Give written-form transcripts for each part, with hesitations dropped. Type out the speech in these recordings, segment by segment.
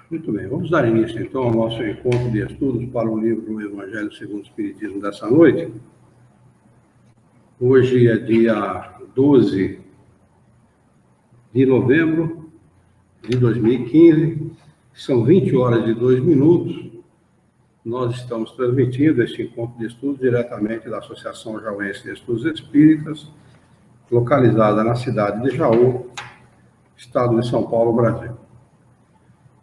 Muito bem, vamos dar início então ao nosso encontro de estudos para o livro Evangelho segundo o Espiritismo dessa noite. Hoje é dia 12 de novembro de 2015, são 20 horas e 2 minutos. Nós estamos transmitindo este encontro de estudos diretamente da Associação Jauense de Estudos Espíritas, localizada na cidade de Jaú, estado de São Paulo, Brasil.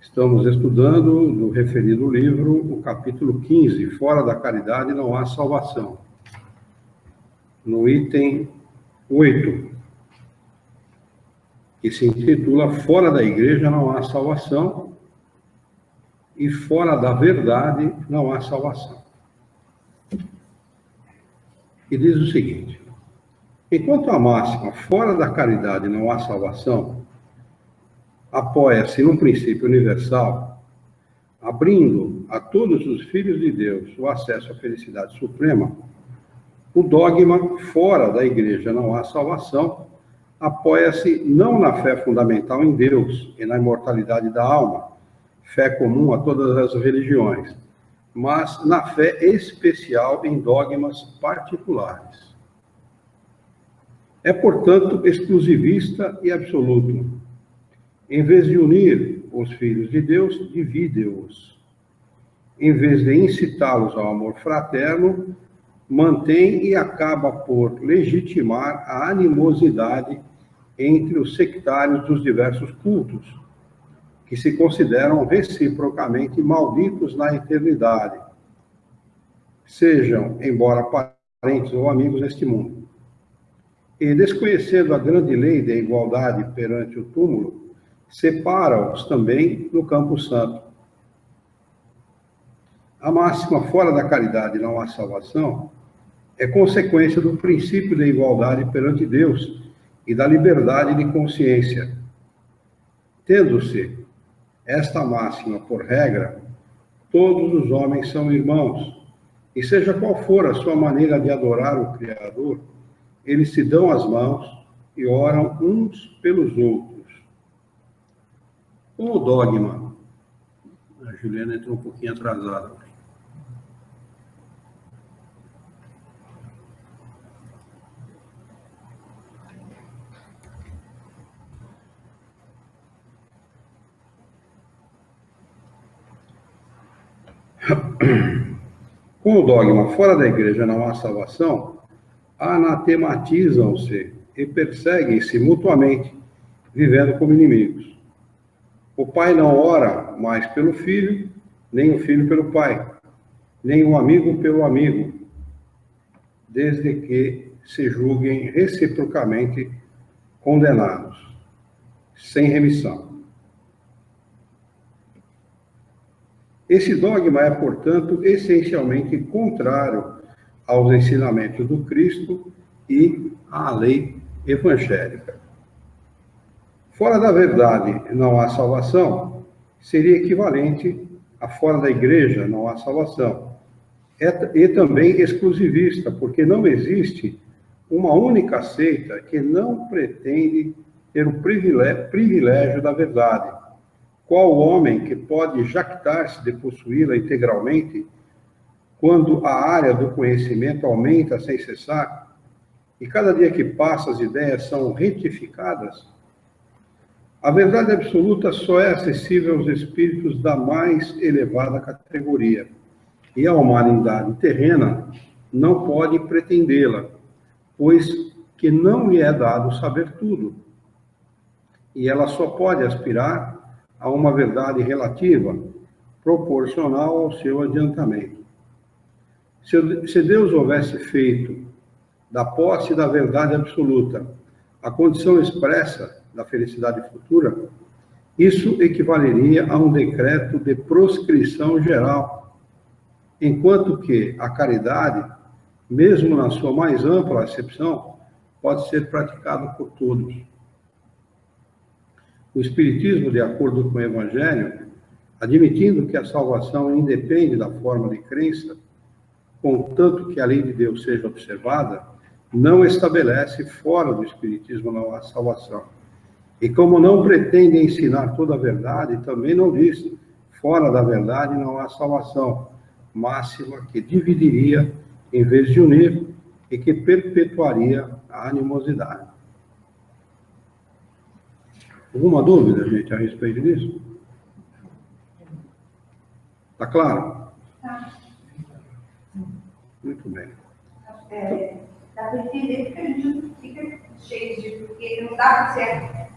Estamos estudando, no referido livro, o capítulo 15, Fora da Caridade não há salvação. No item 8, que se intitula Fora da Igreja não há salvação e fora da verdade não há salvação. E diz o seguinte: enquanto a máxima fora da caridade não há salvação apoia-se num princípio universal, abrindo a todos os filhos de Deus o acesso à felicidade suprema, o dogma fora da igreja não há salvação apoia-se não na fé fundamental em Deus e na imortalidade da alma, fé comum a todas as religiões, mas na fé especial em dogmas particulares. É, portanto, exclusivista e absoluto. Em vez de unir os filhos de Deus, divide-os. Em vez de incitá-los ao amor fraterno, mantém e acaba por legitimar a animosidade entre os sectários dos diversos cultos, que se consideram reciprocamente malditos na eternidade, sejam, embora parentes ou amigos neste mundo. E, desconhecendo a grande lei da igualdade perante o túmulo, separa-os também no campo santo. A máxima fora da caridade não há salvação é consequência do princípio da igualdade perante Deus e da liberdade de consciência. Tendo-se esta máxima por regra, todos os homens são irmãos, e seja qual for a sua maneira de adorar o Criador, eles se dão as mãos e oram uns pelos outros. Com o dogma, a Juliana entrou um pouquinho atrasada. Com o dogma fora da igreja não há salvação, anatematizam-se e perseguem-se mutuamente, vivendo como inimigos. O pai não ora mais pelo filho, nem o filho pelo pai, nem o amigo pelo amigo, desde que se julguem reciprocamente condenados, sem remissão. Esse dogma é, portanto, essencialmente contrário aos ensinamentos do Cristo e à lei evangélica. Fora da verdade não há salvação seria equivalente a fora da igreja não há salvação. E também exclusivista, porque não existe uma única seita que não pretende ter o privilégio da verdade. Qual homem que pode jactar-se de possuí-la integralmente quando a área do conhecimento aumenta sem cessar e cada dia que passa as ideias são retificadas? A verdade absoluta só é acessível aos espíritos da mais elevada categoria, e a humanidade terrena não pode pretendê-la, pois que não lhe é dado saber tudo, e ela só pode aspirar a uma verdade relativa, proporcional ao seu adiantamento. Se Deus houvesse feito da posse da verdade absoluta a condição expressa da felicidade futura, isso equivaleria a um decreto de proscrição geral, enquanto que a caridade, mesmo na sua mais ampla acepção, pode ser praticada por todos. O Espiritismo, de acordo com o Evangelho, admitindo que a salvação independe da forma de crença, contanto que a lei de Deus seja observada, não estabelece fora do Espiritismo não há salvação. E como não pretende ensinar toda a verdade, também não diz fora da verdade não há salvação. Máxima que dividiria em vez de unir e que perpetuaria a animosidade. Alguma dúvida, gente, a respeito disso? Está claro? Tá. Muito bem. Dá para entender porque a gente fica cheio de... Porque não dá para você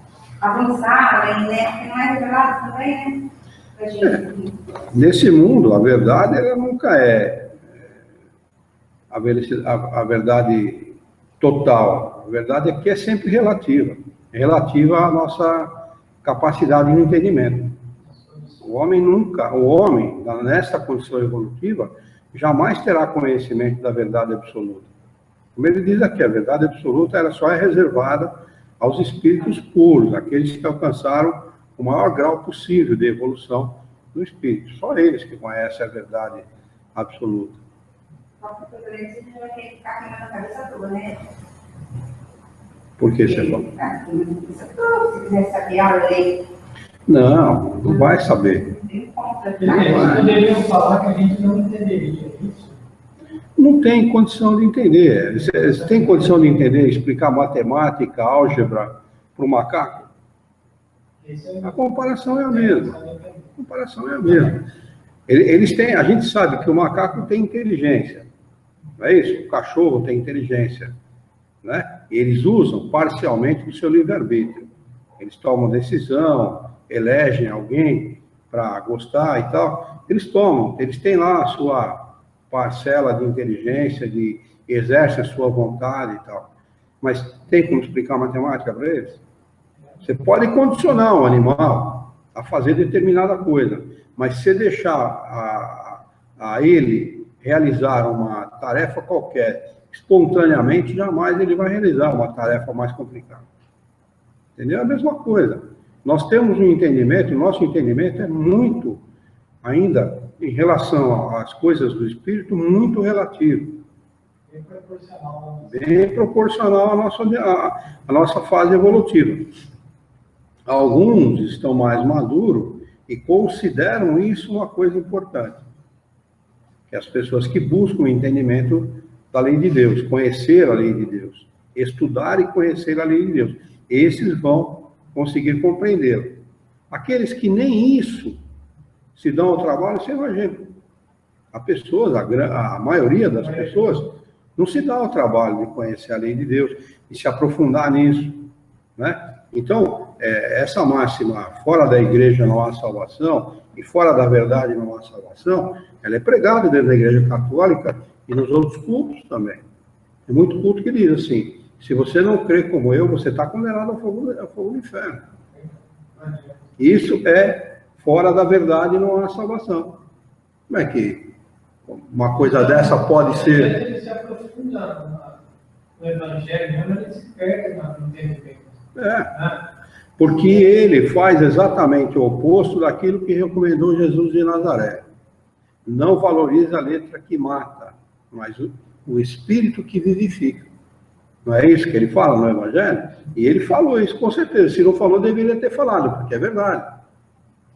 avançar além, né? Porque não é revelado também, né? Pra gente. Nesse mundo, a verdade ela nunca é a verdade total. A verdade é que é sempre relativa. É relativa à nossa capacidade de entendimento. O homem, nessa condição evolutiva, jamais terá conhecimento da verdade absoluta. Como ele diz aqui, a verdade absoluta ela só é reservada aos espíritos puros, aqueles que alcançaram o maior grau possível de evolução do espírito. Só eles que conhecem a verdade absoluta. Qualquer coisa desse, a gente vai ter que ficar aqui na cabeça toda, né? Por que você fala? Se quiser saber a lei. Não, não vai saber. Eles poderiam falar que a gente não entenderia isso. Não tem condição de entender. Você tem condição de entender, explicar matemática, álgebra para o macaco? A comparação é a mesma. A comparação é a mesma. Eles têm, a gente sabe que o macaco tem inteligência. Não é isso? O cachorro tem inteligência. Né? Eles usam parcialmente o seu livre-arbítrio. Eles tomam decisão, elegem alguém para gostar e tal. Eles tomam, eles têm lá a sua parcela de inteligência, exercem a sua vontade e tal. Mas tem como explicar matemática para eles? Você pode condicionar um animal a fazer determinada coisa, mas se deixar a ele realizar uma tarefa qualquer espontaneamente, jamais ele vai realizar uma tarefa mais complicada. Entendeu? É a mesma coisa. Nós temos um entendimento, o nosso entendimento é muito, ainda, em relação às coisas do espírito, muito relativo. Bem proporcional à nossa fase evolutiva. Alguns estão mais maduros e consideram isso uma coisa importante. Que as pessoas que buscam o entendimento da lei de Deus, conhecer a lei de Deus, estudar e conhecer a lei de Deus, esses vão conseguir compreendê-la. Aqueles que nem isso se dão ao trabalho, você imagina. A maioria das pessoas não se dá ao trabalho de conhecer a lei de Deus e se aprofundar nisso, né? Então, essa máxima, fora da igreja não há salvação, e fora da verdade não há salvação, ela é pregada dentro da igreja católica e nos outros cultos também. Tem muito culto que diz assim, se você não crê como eu, você está condenado ao fogo do inferno. Isso é fora da verdade não há salvação. Como é que uma coisa dessa pode ser? Ele se aprofunda no evangelho, mas ele se perde no entendimento. Porque ele faz exatamente o oposto daquilo que recomendou Jesus de Nazaré. Não valoriza a letra que mata, mas o espírito que vivifica. Não é isso que ele fala no Evangelho? E ele falou isso com certeza. Se não falou, deveria ter falado, porque é verdade.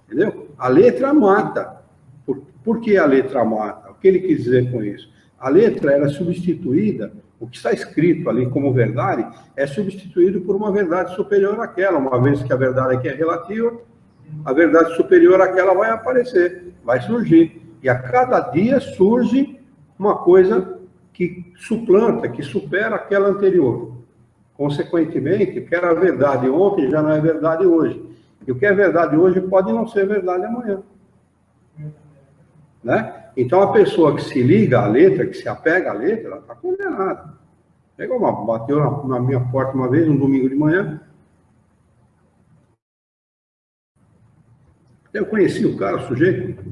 Entendeu? A letra mata. Por que a letra mata? O que ele quis dizer com isso? A letra era substituída, o que está escrito ali como verdade, é substituído por uma verdade superior àquela. Uma vez que a verdade aqui é relativa, a verdade superior àquela vai aparecer, vai surgir. E a cada dia surge uma coisa que suplanta, que supera aquela anterior. Consequentemente, o que era verdade ontem já não é verdade hoje. E o que é verdade hoje pode não ser verdade amanhã. Né? Então, a pessoa que se liga à letra, que se apega à letra, ela está condenada. Bateu na minha porta uma vez, um domingo de manhã. Eu conheci o cara, o sujeito.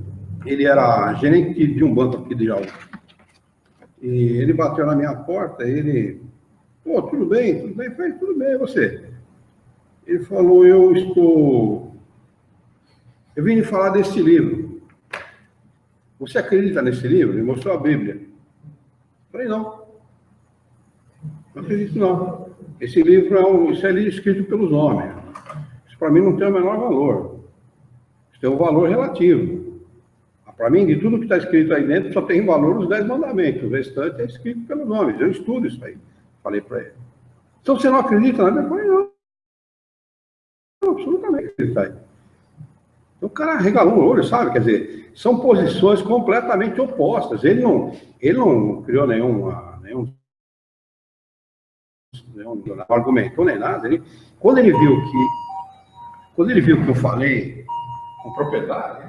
Ele era gerente de um banco aqui de Jaú. E ele bateu na minha porta, ele... Pô, tudo bem? Tudo bem? Eu falei, tudo bem, e você? Ele falou, eu vim lhe falar desse livro. Você acredita nesse livro? Ele mostrou a Bíblia. Eu falei, não. Não acredito, não. Esse livro isso é livro escrito pelos homens. Isso para mim não tem o menor valor. Isso tem um valor relativo. Para mim, de tudo que está escrito aí dentro, só tem valor os 10 mandamentos. O restante é escrito pelo nome. Eu estudo isso aí. Falei para ele. Então, você não acredita na minha coisa? Não, absolutamente acredita aí. Então, o cara regalou o olho, sabe? Quer dizer, são posições completamente opostas. Ele não criou nenhum argumentou nem nada. Quando ele viu que eu falei com propriedade,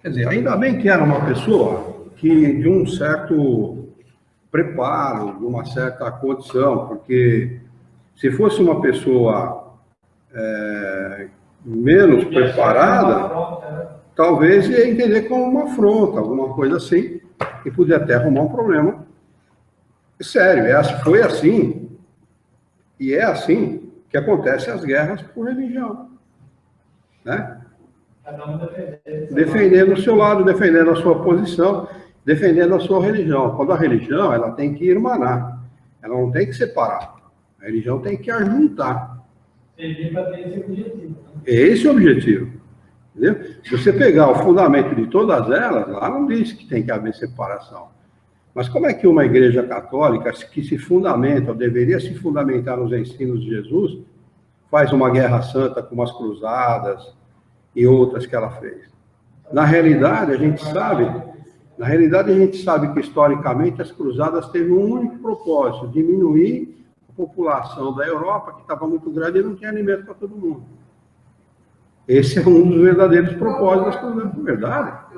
quer dizer, ainda bem que era uma pessoa que de um certo preparo, de uma certa condição, porque se fosse uma pessoa menos preparada, talvez ia entender como uma afronta, alguma coisa assim, e podia até arrumar um problema sério. Foi assim, e é assim que acontecem as guerras por religião, né? Defendendo o seu lado, defendendo a sua posição, defendendo a sua religião. Quando a religião, ela tem que irmanar, ela não tem que separar. A religião tem que ajuntar. Esse é o objetivo. Entendeu? Se você pegar o fundamento de todas elas, lá não diz que tem que haver separação. Mas como é que uma igreja católica, que se fundamenta, ou deveria se fundamentar nos ensinos de Jesus, faz uma guerra santa como as cruzadas e outras que ela fez? Na realidade, a gente sabe que historicamente as cruzadas teve um único propósito: diminuir a população da Europa, que estava muito grande e não tinha alimento para todo mundo. Esse é um dos verdadeiros propósitos das cruzadas, na verdade.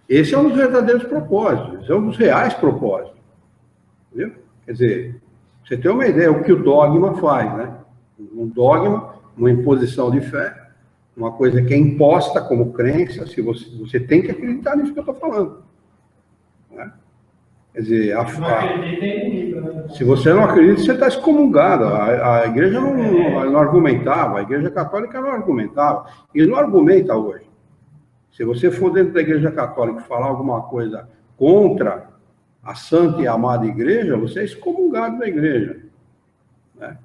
Esse é um dos verdadeiros propósitos, esse é um dos reais propósitos. Entendeu? Quer dizer, você tem uma ideia o que o dogma faz, né? Um dogma, uma imposição de fé, uma coisa que é imposta como crença. Se você tem que acreditar nisso que eu estou falando, né? Quer dizer, se você não acredita, você está excomungado. A igreja não argumentava, a igreja católica não argumentava, e não argumenta hoje. Se você for dentro da igreja católica e falar alguma coisa contra a santa e amada igreja, você é excomungado da igreja, né?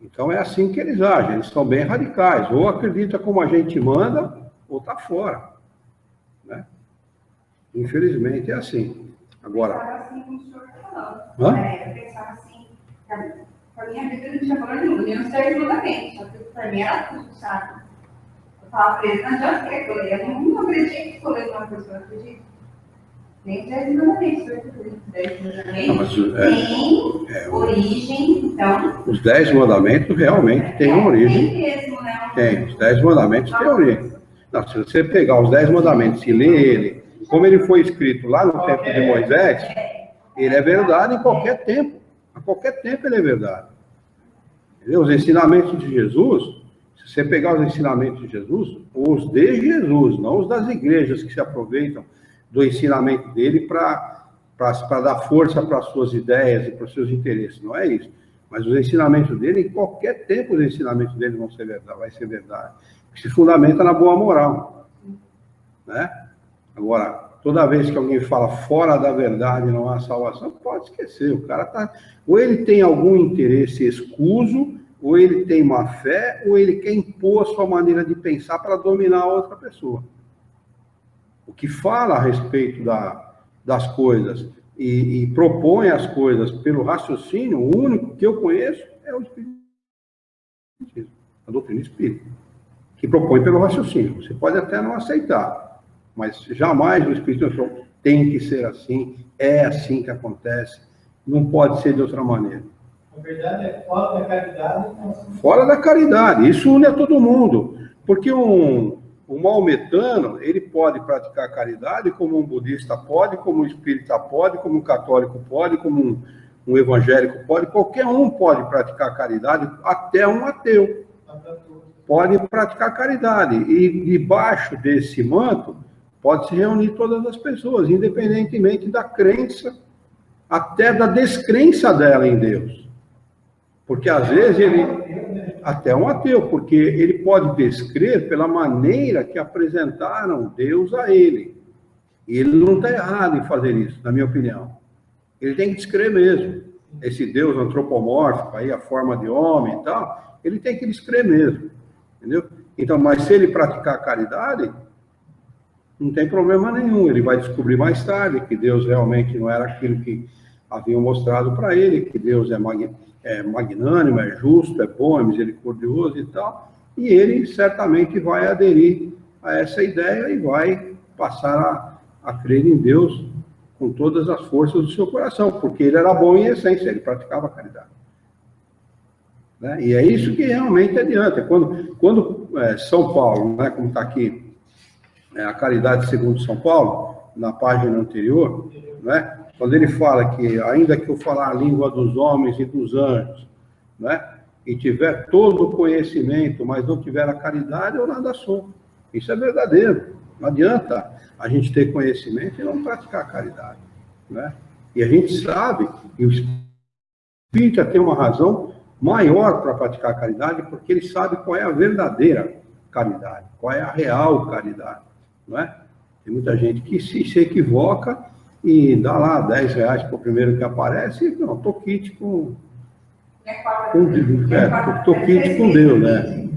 Então é assim que eles agem, eles são bem radicais. Ou acredita como a gente manda, ou está fora, né? Infelizmente é assim. Agora... Eu pensava assim, como o senhor está falando. Eu pensava assim, para minha vida não tinha valor nenhum, eu não sei absolutamente, só que para mim era tudo, sabe? Eu falava para ele, não adianta que eu leio, eu não acredito que eu leio uma coisa, eu não acredito. Nem 10 mandamentos, 10 mandamentos tem origem, então... Os 10 mandamentos realmente têm origem. Tem mesmo, né? Tem, os 10 mandamentos têm origem. Não, se você pegar os 10 mandamentos e ler ele, como ele foi escrito lá no tempo de Moisés, ele é verdade em qualquer tempo. A qualquer tempo ele é verdade. Entendeu? Os ensinamentos de Jesus, se você pegar os ensinamentos de Jesus, os de Jesus, não os das igrejas que se aproveitam do ensinamento dele para dar força para as suas ideias e para os seus interesses. Não é isso. Mas os ensinamentos dele, em qualquer tempo, os ensinamentos dele vão ser verdade, vai ser verdade. Se fundamenta na boa moral, né? Agora, toda vez que alguém fala fora da verdade não há salvação, pode esquecer. O cara tá, ou ele tem algum interesse escuso, ou ele tem má fé, ou ele quer impor a sua maneira de pensar para dominar a outra pessoa. O que fala a respeito das coisas e propõe as coisas pelo raciocínio, o único que eu conheço é o Espiritismo, a doutrina espírita, que propõe pelo raciocínio. Você pode até não aceitar, mas jamais o Espiritismo tem que ser assim, é assim que acontece, não pode ser de outra maneira. A verdade é fora da caridade. Fora da caridade, isso une a todo mundo, porque um maometano, ele pode praticar caridade como um budista pode, como um espírita pode, como um católico pode, como um evangélico pode, qualquer um pode praticar caridade, até um ateu pode praticar caridade. E debaixo desse manto pode se reunir todas as pessoas, independentemente da crença, até da descrença dela em Deus. Porque às vezes até um ateu, porque ele pode descrer pela maneira que apresentaram Deus a ele. E ele não está errado em fazer isso, na minha opinião. Ele tem que descrer mesmo. Esse Deus antropomórfico, aí, a forma de homem e tal, ele tem que descrer mesmo. Entendeu? Então, mas se ele praticar a caridade, não tem problema nenhum. Ele vai descobrir mais tarde que Deus realmente não era aquilo que haviam mostrado para ele, que Deus é magnânimo, é justo, é bom, é misericordioso e tal. E ele certamente vai aderir a essa ideia e vai passar a crer em Deus com todas as forças do seu coração, porque ele era bom em essência, ele praticava a caridade. Né? E é isso que realmente adianta. Quando São Paulo, né, como está aqui, a caridade segundo São Paulo, na página anterior, né, quando ele fala que, ainda que eu falar a língua dos homens e dos anjos, né, e tiver todo o conhecimento, mas não tiver a caridade, eu nada sou. Isso é verdadeiro. Não adianta a gente ter conhecimento e não praticar a caridade. Né? E a gente sabe que o espírita tem uma razão maior para praticar a caridade, porque ele sabe qual é a verdadeira caridade, qual é a real caridade. Não é? Tem muita gente que se equivoca e dá lá 10 reais para o primeiro que aparece e não, tô quite com Deus, né?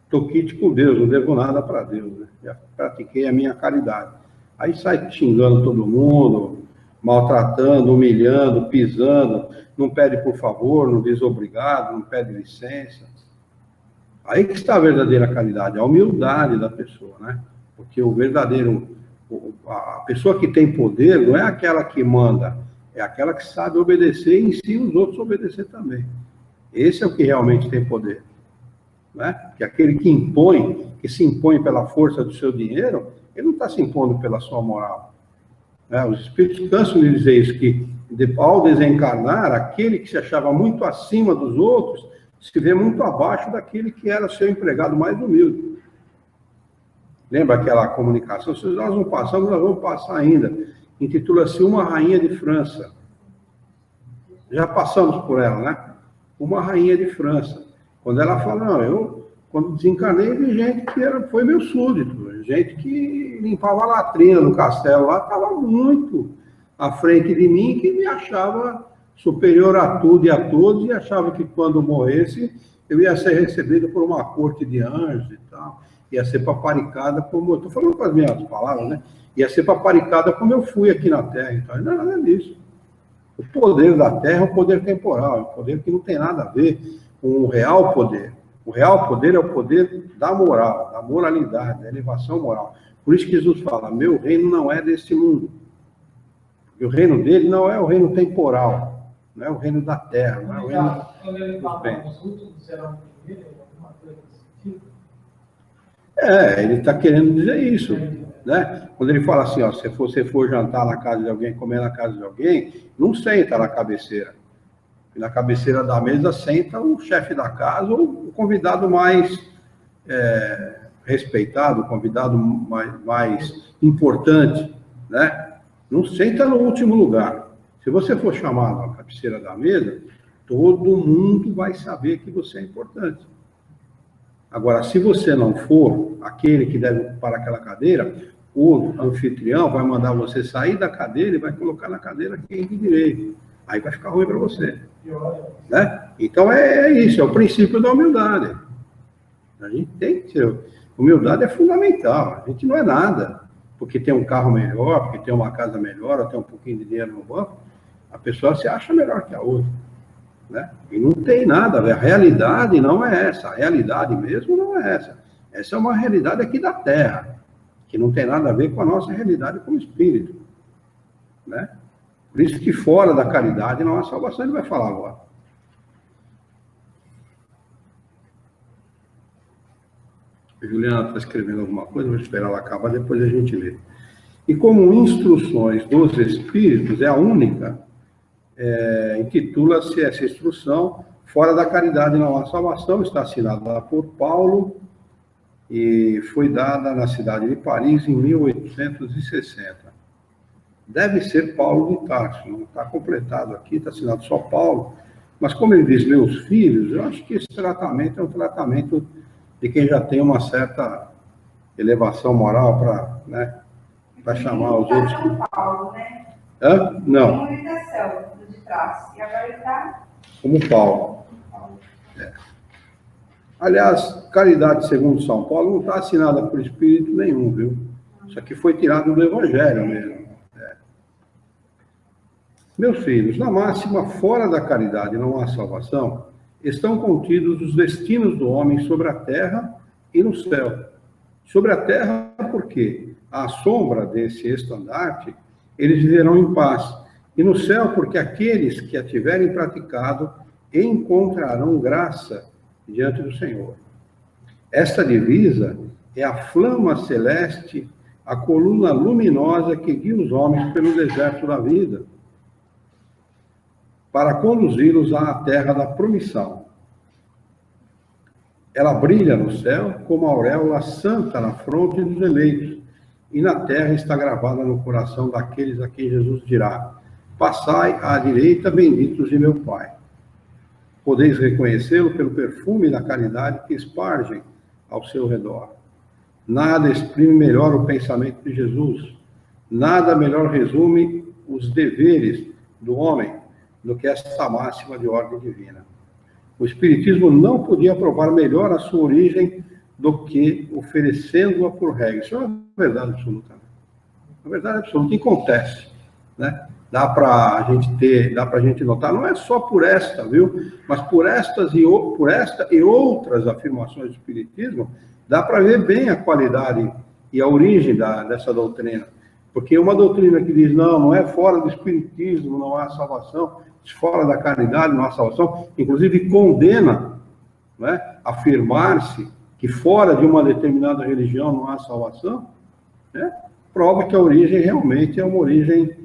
Tô quite com Deus, não devo nada para Deus, né? Já pratiquei a minha caridade. Aí sai xingando todo mundo, maltratando, humilhando, pisando, não pede por favor, não diz obrigado, não pede licença. Aí que está a verdadeira caridade, a humildade da pessoa, né? Porque o verdadeiro, a pessoa que tem poder não é aquela que manda, é aquela que sabe obedecer e ensina os outros a obedecer também. Esse é o que realmente tem poder. Né? Que aquele que impõe, que se impõe pela força do seu dinheiro, ele não está se impondo pela sua moral. Né? Os espíritos cansam de dizer isso, que ao desencarnar, aquele que se achava muito acima dos outros, se vê muito abaixo daquele que era seu empregado mais humilde. Lembra aquela comunicação? Se nós não passamos, nós vamos passar ainda. Intitula-se Uma Rainha de França. Já passamos por ela, né? Uma Rainha de França. Quando ela fala, não, eu, quando desencarnei, vi gente que foi meu súdito, gente que limpava a latrina no castelo lá, estava muito à frente de mim, que me achava superior a tudo e a todos, e achava que quando morresse, eu ia ser recebido por uma corte de anjos e tal, ia ser paparicada como, estou falando com as minhas palavras, né? Ia ser paparicada como eu fui aqui na Terra, então não é nada disso. O poder da Terra é um poder temporal, é um poder que não tem nada a ver com o real poder. O real poder é o poder da moral, da moralidade, da elevação moral. Por isso que Jesus fala, meu reino não é deste mundo. E o reino dele não é o reino temporal, não é o reino da terra, não é o reino dos bens. Ele está querendo dizer isso. Né? Quando ele fala assim, ó, se você for jantar na casa de alguém, comer na casa de alguém, não senta na cabeceira. Na cabeceira da mesa senta o chefe da casa ou o convidado mais respeitado, o convidado mais importante, né? Não senta no último lugar. Se você for chamado à cabeceira da mesa, todo mundo vai saber que você é importante. Agora, se você não for aquele que deve ocupar aquela cadeira, o anfitrião vai mandar você sair da cadeira e vai colocar na cadeira quem de direito. Aí vai ficar ruim para você. Né? Então é isso, é o princípio da humildade. A gente tem que ter. Humildade é fundamental. A gente não é nada porque tem um carro melhor, porque tem uma casa melhor, ou tem um pouquinho de dinheiro no banco. A pessoa se acha melhor que a outra. Né? E não tem nada a ver. A realidade não é essa. A realidade mesmo não é essa. Essa é uma realidade aqui da Terra, que não tem nada a ver com a nossa realidade como espírito. Né? Por isso que fora da caridade não há salvação, ele vai falar agora. A Juliana está escrevendo alguma coisa, vou esperar ela acabar, depois a gente lê. E como instruções dos espíritos é a única, intitula-se essa instrução Fora da Caridade Não Há Salvação, está assinada por Paulo e foi dada na cidade de Paris em 1860. Deve ser Paulo de Tarso, não está completado aqui, está assinado só Paulo, mas como ele diz, meus filhos, eu acho que esse tratamento é um tratamento de quem já tem uma certa elevação moral para, né, para chamar os outros. São Paulo, né? Hã? Não. Comunicação de Tarso. E agora ele está Como Paulo. É. Aliás, Caridade segundo São Paulo não está assinada por espírito nenhum, viu? Isso aqui foi tirado do Evangelho mesmo. É. Meus filhos, na máxima, fora da caridade não há salvação, estão contidos os destinos do homem sobre a terra e no céu. Sobre a terra, porque à sombra desse estandarte, eles viverão em paz. E no céu, porque aqueles que a tiverem praticado encontrarão graça diante do Senhor. Esta divisa é a flama celeste, a coluna luminosa que guia os homens pelo deserto da vida, para conduzi-los à terra da promissão. Ela brilha no céu como a auréola santa na fronte dos eleitos, e na terra está gravada no coração daqueles a quem Jesus dirá: passai à direita, benditos de meu Pai. Podeis reconhecê-lo pelo perfume da caridade que espargem ao seu redor. Nada exprime melhor o pensamento de Jesus, nada melhor resume os deveres do homem do que esta máxima de ordem divina. O Espiritismo não podia provar melhor a sua origem do que oferecendo-a por regra. Isso é uma verdade absoluta. Uma verdade absoluta, acontece, né? Dá para a gente notar, não é só por esta, viu? Mas por esta e outras afirmações do Espiritismo, dá para ver bem a qualidade e a origem dessa doutrina. Porque uma doutrina que diz, não é fora do Espiritismo, não há salvação, fora da caridade não há salvação, inclusive condena, né, afirmar-se que fora de uma determinada religião não há salvação, né, prova que a origem realmente é uma origem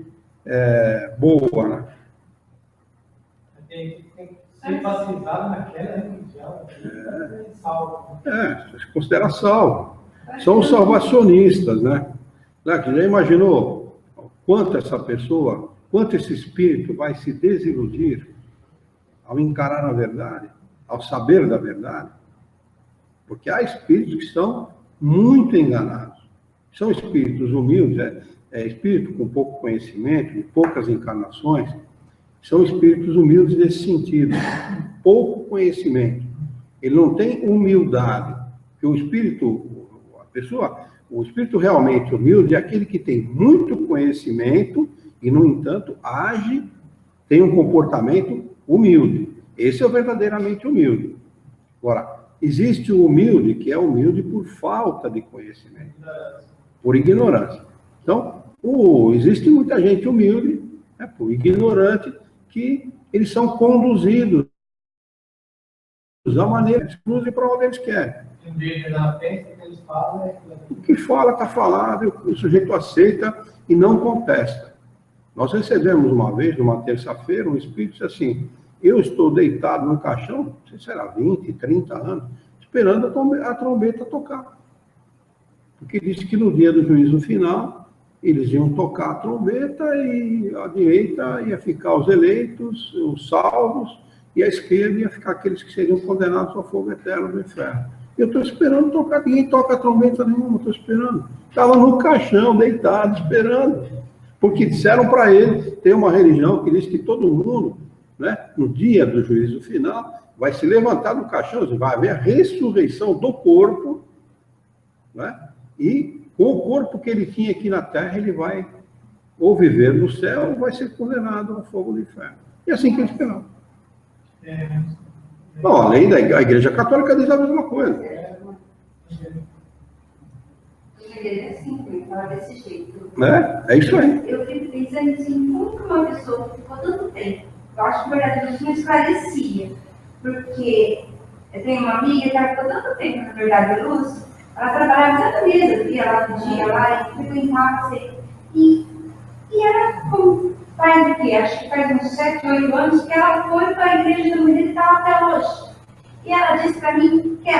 boa, né? Tem que ser batizado naquela religião, salvo. Se considera salvo. São os salvacionistas, né? Já imaginou quanto essa pessoa, quanto esse espírito vai se desiludir ao encarar a verdade, ao saber da verdade? Porque há espíritos que são muito enganados. São espíritos humildes, espírito com pouco conhecimento, de poucas encarnações, são espíritos humildes nesse sentido. Pouco conhecimento. Ele não tem humildade. Porque o espírito realmente humilde é aquele que tem muito conhecimento e, no entanto, age, tem um comportamento humilde. Esse é o verdadeiramente humilde. Agora, existe o humilde, que é humilde por falta de conhecimento, por ignorância. Então, existe muita gente humilde, por ignorante, que eles são conduzidos da maneira que eles conduzem para onde eles querem. O que fala, está falado, o sujeito aceita e não contesta. Nós recebemos uma vez, numa terça-feira, um espírito disse assim: eu estou deitado no caixão, não sei se era 20, 30 anos, esperando a trombeta tocar. Porque disse que no dia do juízo final, eles iam tocar a trombeta e à direita ia ficar os eleitos, os salvos, e à esquerda ia ficar aqueles que seriam condenados ao fogo eterno do inferno. Eu estou esperando tocar, ninguém toca a trombeta nenhuma, estou esperando. Estava no caixão, deitado, esperando. Porque disseram para ele, tem uma religião que diz que todo mundo, né, no dia do juízo final, vai se levantar do caixão, vai haver a ressurreição do corpo, né, e com o corpo que ele tinha aqui na terra, ele vai ou viver no céu ou vai ser condenado ao fogo do inferno. E assim que ele esperava. Bom, além da Igreja Católica diz a mesma coisa. É assim, fala desse jeito. É isso aí. Eu fico pensando assim, como que uma pessoa ficou tanto tempo? Eu acho que, na verdade, Deus não esclarecia. Porque eu tenho uma amiga que ela ficou tanto tempo, na verdade, Luz, ela trabalhava tanta mesa, ia lá no dia lá e frequentava assim. E era como faz o quê? Acho que faz uns 7, 8 anos que ela foi para a igreja do menino e está até hoje. E ela disse para mim que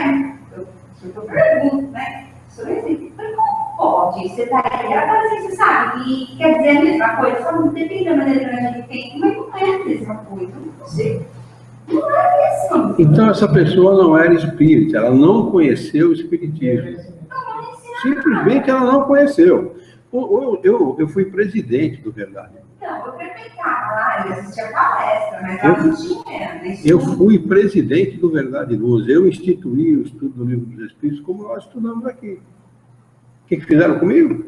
eu pergunto, né? Como pode? Você está aí, ela fala assim, você sabe, e quer dizer a mesma coisa, só não depende da maneira que a gente tem, mas não é a mesma coisa, não sei. Não é a mesma. Então essa pessoa não era espírita, ela não conheceu o espiritismo. Simplesmente ela não conheceu. Eu fui presidente do Verdade. Não, eu frequentava lá, eu assistia palestra, mas ela não tinha. Eu fui presidente do Verdade e Luz. Eu instituí o estudo do Livro dos Espíritos como nós estudamos aqui. O que fizeram comigo?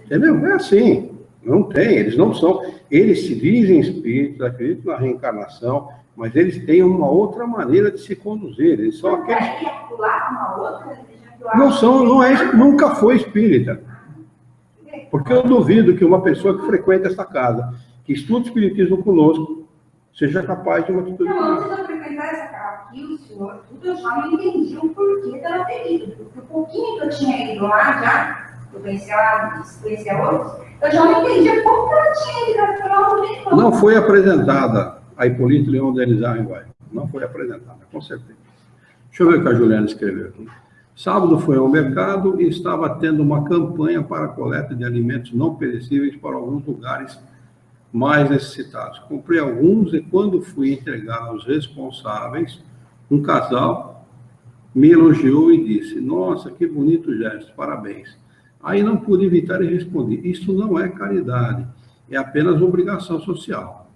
Entendeu? É assim. Não tem, eles não são. Eles se dizem espíritos, acreditam na reencarnação, mas eles têm uma outra maneira de se conduzir. Eles são aqueles. Não são, nunca foi espírita. Porque eu duvido que uma pessoa que frequenta essa casa, que estuda espiritismo conosco, seja capaz de uma atitude. Não, antes de eu frequentar essa casa aqui, o senhor, tudo, eu já não entendi o porquê dela ter ido. Porque o pouquinho que eu tinha ido lá já, eu conhecia outros, eu já não entendia como que ela tinha ido para lá. Não foi apresentada a Hipólito Leão Denis Arrenguai. Não foi apresentada, com certeza. Deixa eu ver o que a Juliana escreveu aqui. Sábado foi ao mercado e estava tendo uma campanha para a coleta de alimentos não perecíveis para alguns lugares mais necessitados. Comprei alguns e quando fui entregar aos responsáveis, um casal me elogiou e disse, nossa, que bonito gesto, parabéns. Aí não pude evitar e respondi, isso não é caridade, é apenas obrigação social.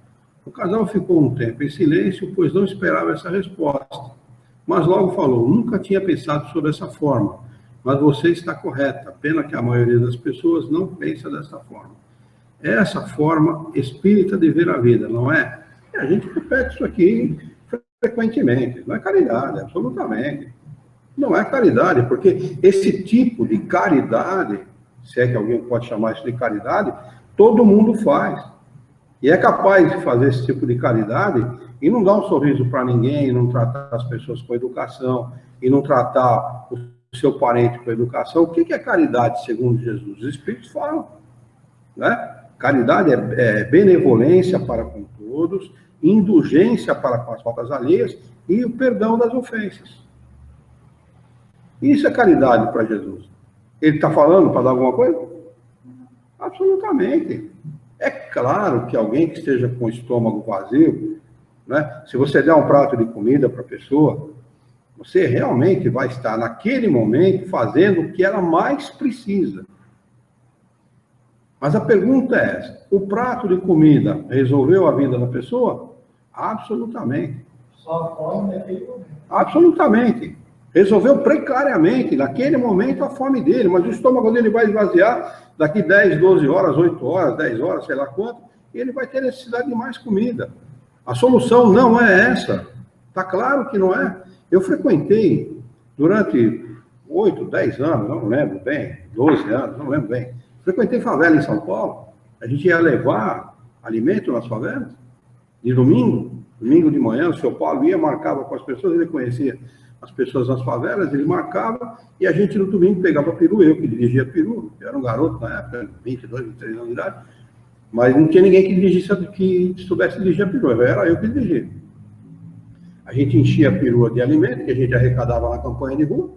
O casal ficou um tempo em silêncio, pois não esperava essa resposta. Mas logo falou, nunca tinha pensado sobre essa forma, mas você está correta, pena que a maioria das pessoas não pensa dessa forma. É essa forma espírita de ver a vida, não é? E a gente repete isso aqui frequentemente, não é caridade, absolutamente. Não é caridade, porque esse tipo de caridade, se é que alguém pode chamar isso de caridade, todo mundo faz. E é capaz de fazer esse tipo de caridade e não dar um sorriso para ninguém, e não tratar as pessoas com educação, e não tratar o seu parente com educação. O que é caridade, segundo Jesus? Os Espíritos falam, né? Caridade é benevolência para com todos, indulgência para com as faltas alheias e o perdão das ofensas. Isso é caridade para Jesus. Ele está falando para dar alguma coisa? Absolutamente. É claro que alguém que esteja com o estômago vazio, né, se você der um prato de comida para a pessoa, você realmente vai estar naquele momento fazendo o que ela mais precisa. Mas a pergunta é essa, o prato de comida resolveu a vida da pessoa? Absolutamente. Só a fome naquele momento. Absolutamente. Resolveu precariamente, naquele momento, a fome dele, mas o estômago dele vai esvaziar daqui 10, 12 horas, 8 horas, 10 horas, sei lá quanto, e ele vai ter necessidade de mais comida. A solução não é essa. Está claro que não é. Eu frequentei durante 8, 10 anos, não lembro bem, 12 anos, não lembro bem. Frequentei favela em São Paulo. A gente ia levar alimento nas favelas, de domingo de manhã, o seu Paulo ia, marcava com as pessoas, ele conhecia as pessoas nas favelas, ele marcava, e a gente no domingo pegava peru, eu que dirigia peru, eu era um garoto na época, 22, 23 anos de idade, mas não tinha ninguém que soubesse dirigir a perua, era eu que dirigia. A gente enchia a perua de alimento, que a gente arrecadava na campanha de rua,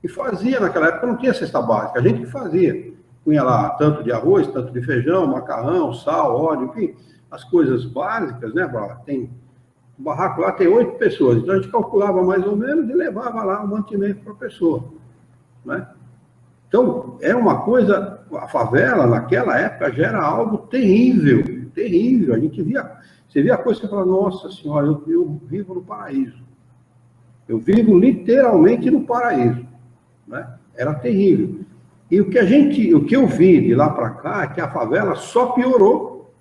e fazia, naquela época não tinha cesta básica, a gente que fazia. Punha lá tanto de arroz, tanto de feijão, macarrão, sal, óleo, enfim, as coisas básicas, né? Tem um barraco lá, tem 8 pessoas, então a gente calculava mais ou menos e levava lá o mantimento para a pessoa, né? Então, é uma coisa, a favela naquela época já era algo terrível, terrível. A gente via, você via a coisa e você fala, nossa senhora, eu vivo no paraíso. Eu vivo literalmente no paraíso, né? Era terrível. E o que eu vi de lá para cá é que a favela só piorou.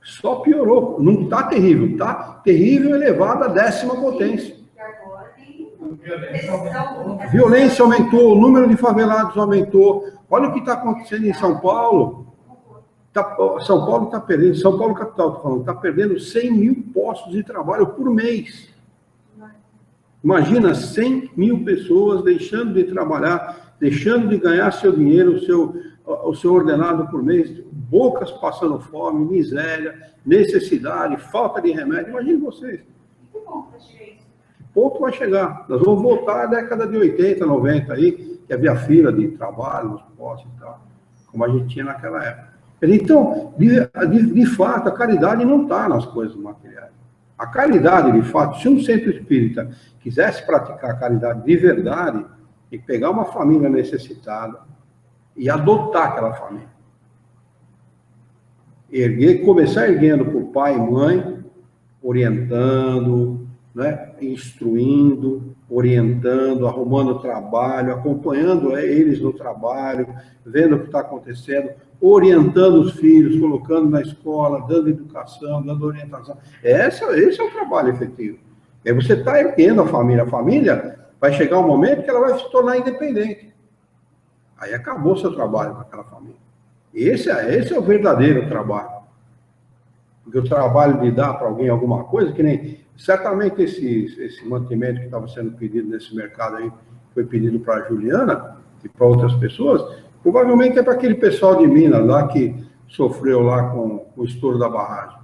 Só piorou. Não está terrível, está terrível elevado à 10ª potência. Violência aumentou, o número de favelados aumentou. Olha o que está acontecendo em São Paulo. São Paulo está perdendo, São Paulo capital, estou falando, está perdendo 100 mil postos de trabalho por mês. Imagina 100 mil pessoas deixando de trabalhar, deixando de ganhar seu dinheiro, o seu ordenado por mês, bocas passando fome, miséria, necessidade, falta de remédio. Imagine vocês. Que bom para chegar isso. Que ponto vai chegar? Nós vamos voltar à década de 80, 90 aí, que havia fila de trabalho nos postos e tal, como a gente tinha naquela época. Então, de fato, a caridade não está nas coisas materiais. A caridade, de fato, se um centro espírita quisesse praticar a caridade de verdade, e pegar uma família necessitada e adotar aquela família. Começar erguendo por pai e mãe, orientando, né, instruindo, orientando, arrumando trabalho, acompanhando eles no trabalho, vendo o que está acontecendo, orientando os filhos, colocando na escola, dando educação, dando orientação. Esse é o trabalho efetivo. Aí você está erguendo a família vai chegar um momento que ela vai se tornar independente. Aí acabou o seu trabalho com aquela família. Esse é o verdadeiro trabalho. Porque o trabalho de dar para alguém alguma coisa, que nem... Certamente esse mantimento que estava sendo pedido nesse mercado aí, foi pedido para a Juliana e para outras pessoas, provavelmente é para aquele pessoal de Minas lá que sofreu lá com o estouro da barragem.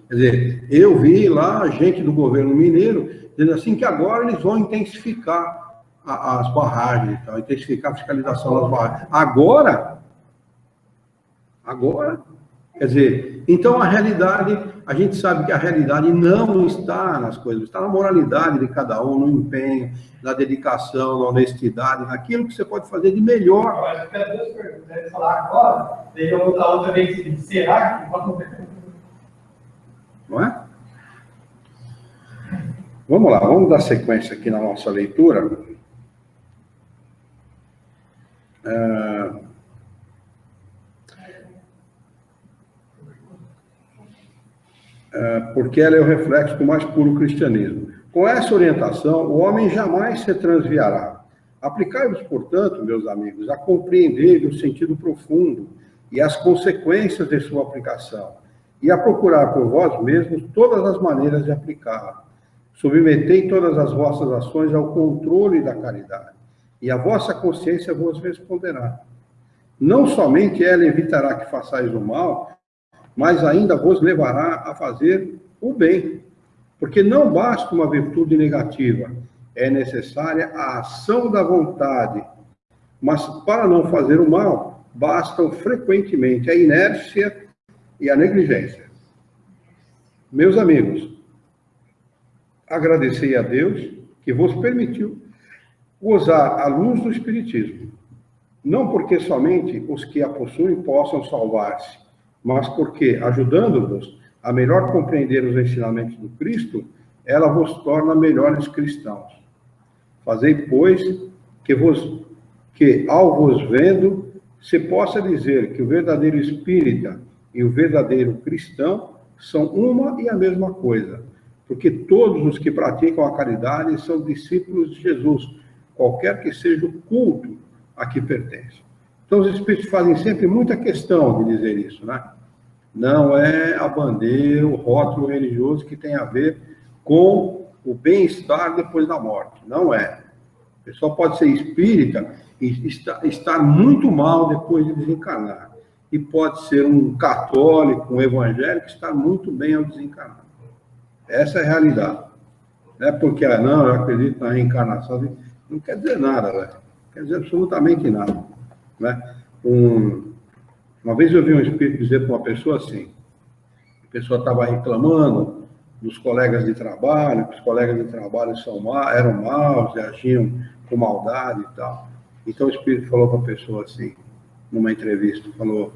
Quer dizer, eu vi lá gente do governo mineiro dizendo assim que agora eles vão intensificar as barragens, então, intensificar a fiscalização das barragens. Agora, quer dizer, então a realidade, a gente sabe que a realidade não está nas coisas, está na moralidade de cada um, no empenho, na dedicação, na honestidade, naquilo que você pode fazer de melhor. Eu quero duas perguntas. Deve falar agora, daí eu vou dar outra vez. Será que vamos ver? Não é? Vamos lá, vamos dar sequência aqui na nossa leitura. Porque ela é o reflexo do mais puro cristianismo. Com essa orientação, o homem jamais se transviará. Aplicai-vos, portanto, meus amigos, a compreender o sentido profundo e as consequências de sua aplicação, e a procurar por vós mesmos todas as maneiras de aplicá-la. Submetei todas as vossas ações ao controle da caridade, e a vossa consciência vos responderá. Não somente ela evitará que façais o mal, mas ainda vos levará a fazer o bem. Porque não basta uma virtude negativa, é necessária a ação da vontade. Mas para não fazer o mal, bastam frequentemente a inércia e a negligência. Meus amigos, agradecei a Deus que vos permitiu gozar a luz do Espiritismo. Não porque somente os que a possuem possam salvar-se, mas porque, ajudando-vos a melhor compreender os ensinamentos do Cristo, ela vos torna melhores cristãos. Fazei, pois, que ao vos vendo, se possa dizer que o verdadeiro espírita e o verdadeiro cristão são uma e a mesma coisa, porque todos os que praticam a caridade são discípulos de Jesus, qualquer que seja o culto a que pertence. Então, os espíritos fazem sempre muita questão de dizer isso, né? Não é a bandeira, o rótulo religioso que tem a ver com o bem-estar depois da morte. Não é. A pessoa pode ser espírita e estar muito mal depois de desencarnar. E pode ser um católico, um evangélico, e estar muito bem ao desencarnar. Essa é a realidade. Não é porque, não, eu acredito na reencarnação. Não quer dizer nada, velho. Não quer dizer absolutamente nada. Né? Uma vez eu vi um espírito dizer para uma pessoa assim, a pessoa estava reclamando dos colegas de trabalho, que os colegas de trabalho eram maus, agiam com maldade e tal. Então o espírito falou para a pessoa assim, numa entrevista, falou,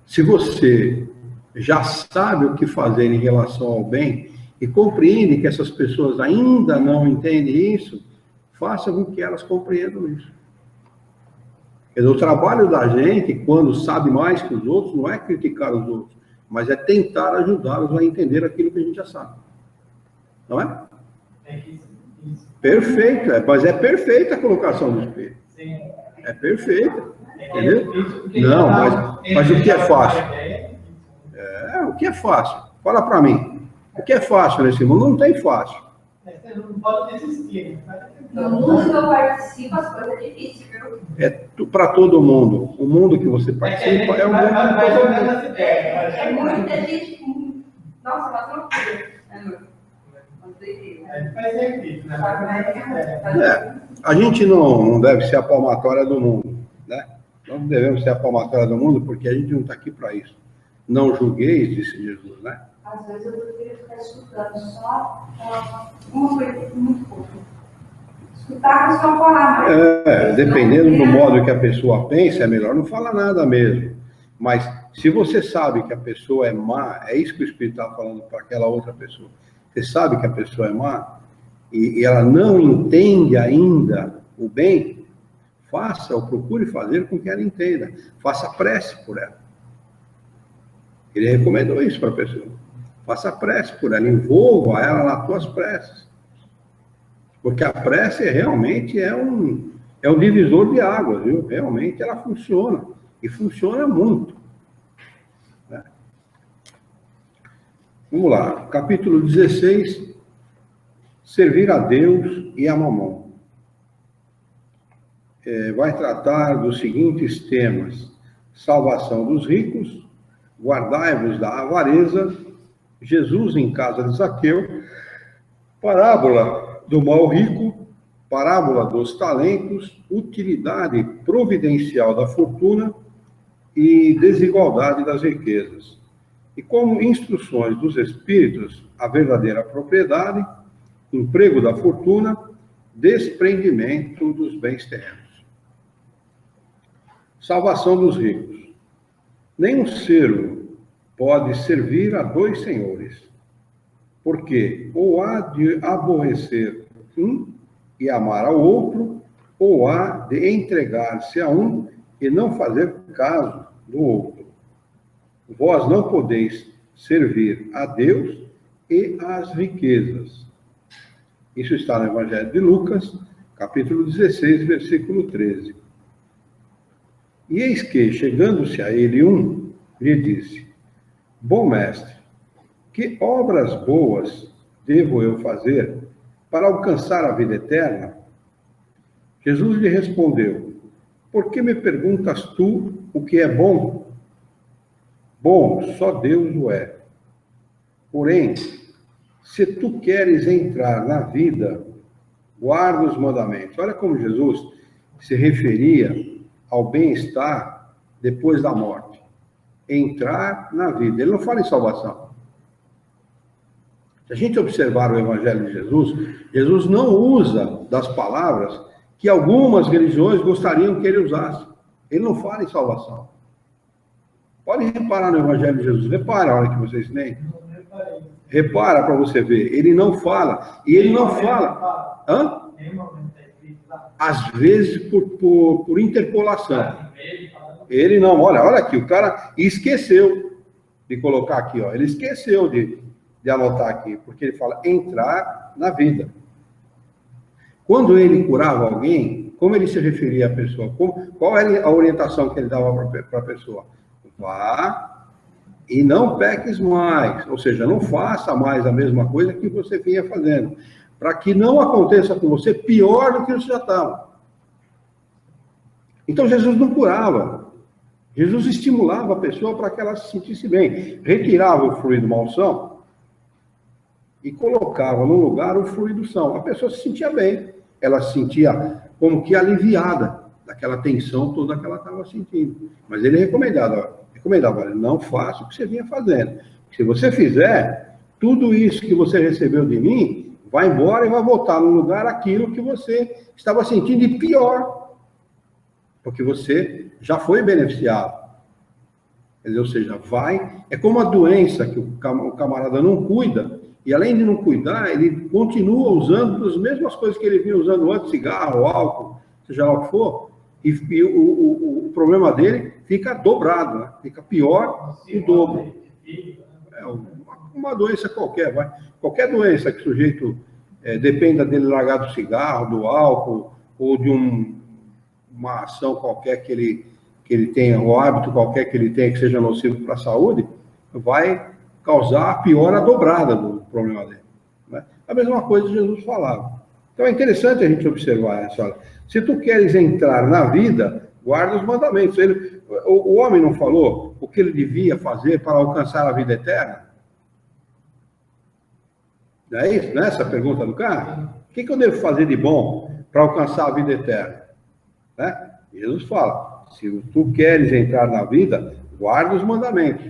se você já sabe o que fazer em relação ao bem e compreende que essas pessoas ainda não entendem isso, faça com que elas compreendam isso. O trabalho da gente, quando sabe mais que os outros, não é criticar os outros, mas é tentar ajudá-los a entender aquilo que a gente já sabe. Não é? É isso. Perfeito, mas é perfeita a colocação do espírito. Sim. É perfeita. Entendeu? Não, mas o que é fácil? O que é fácil? Fala para mim. O que é fácil nesse mundo? Não tem fácil. Você não pode desistir. No mundo que eu participo, as coisas é difícil, viu? É para todo mundo. O mundo que você participa é o mundo de todo mundo. É muita gente com... Nossa, uma loucura. Faz sentido, né? A gente não deve ser a palmatória do mundo, né? Nós devemos ser a palmatória do mundo porque a gente não está aqui para isso. Não julgueis, disse Jesus, né? Às vezes eu prefiro ficar escutando só uma coisa muito pouco. Escutar só falar. Dependendo do modo que a pessoa pensa, é melhor não falar nada mesmo. Mas se você sabe que a pessoa é má, é isso que o Espírito está falando para aquela outra pessoa. Você sabe que a pessoa é má e ela não entende ainda o bem, faça ou procure fazer com que ela entenda. Faça prece por ela. Ele recomendou isso para a pessoa. Faça prece por ela, envolva ela nas tuas preces. Porque a prece realmente é um divisor de águas, viu? Realmente ela funciona. E funciona muito. Né? Vamos lá. Capítulo 16. Servir a Deus e a Mamon. Vai tratar dos seguintes temas. Salvação dos ricos. Guardai-vos da avareza. Jesus em casa de Zaqueu. Parábola do mal rico, parábola dos talentos, utilidade providencial da fortuna e desigualdade das riquezas. E como instruções dos espíritos, a verdadeira propriedade, emprego da fortuna, desprendimento dos bens terrenos. Salvação dos ricos. Nenhum servo pode servir a dois senhores, porque ou há de aborrecer um e amar ao outro, ou há de entregar-se a um e não fazer caso do outro. Vós não podeis servir a Deus e às riquezas. Isso está no Evangelho de Lucas, capítulo 16, versículo 13. E eis que, chegando-se a ele um, lhe disse: Bom mestre, que obras boas devo eu fazer para alcançar a vida eterna? Jesus lhe respondeu: Por que me perguntas tu o que é bom? Bom, só Deus o é. Porém, se tu queres entrar na vida, guarda os mandamentos. Olha como Jesus se referia ao bem-estar depois da morte. Entrar na vida. Ele não fala em salvação. Se a gente observar o Evangelho de Jesus, Jesus não usa das palavras que algumas religiões gostariam que ele usasse. Ele não fala em salvação. Pode reparar no Evangelho de Jesus. Repara a hora que vocês leem. Repara para você ver. Ele não fala. E ele não fala. Hã? Às vezes por interpolação. Ele não. Olha aqui. O cara esqueceu de colocar aqui. Ó. Ele esqueceu de anotar aqui. Porque ele fala entrar na vida. Quando ele curava alguém, como ele se referia à pessoa? Qual era a orientação que ele dava para a pessoa? Vá e não peques mais, ou seja, não faça mais a mesma coisa que você vinha fazendo, para que não aconteça com você pior do que você já estava. Então Jesus não curava, Jesus estimulava a pessoa para que ela se sentisse bem, retirava o fluido malsão e colocava no lugar o fluido são. A pessoa se sentia bem, ela se sentia como que aliviada daquela tensão toda que ela estava sentindo. Mas ele recomendava, não faça o que você vinha fazendo. Se você fizer, tudo isso que você recebeu de mim, vai embora e vai voltar no lugar aquilo que você estava sentindo de pior. Porque você já foi beneficiado. Ou seja, é como a doença que o camarada não cuida, e além de não cuidar, ele continua usando as mesmas coisas que ele vinha usando antes, cigarro, álcool, seja lá o que for, e o problema dele fica dobrado, né? Fica pior o dobro. É uma doença qualquer, vai. Qualquer doença que o sujeito dependa dele largar do cigarro, do álcool, ou de uma ação qualquer que ele tenha, um hábito qualquer que ele tenha que seja nocivo para a saúde, vai causar a piora dobrada do problema dele. Né? a mesma coisa Jesus falava. Então é interessante a gente observar isso. Olha, se tu queres entrar na vida, guarda os mandamentos. O homem não falou o que ele devia fazer para alcançar a vida eterna? Não é isso? Não é essa a pergunta do cara? O que eu devo fazer de bom para alcançar a vida eterna? Né? Jesus fala, se tu queres entrar na vida, guarda os mandamentos.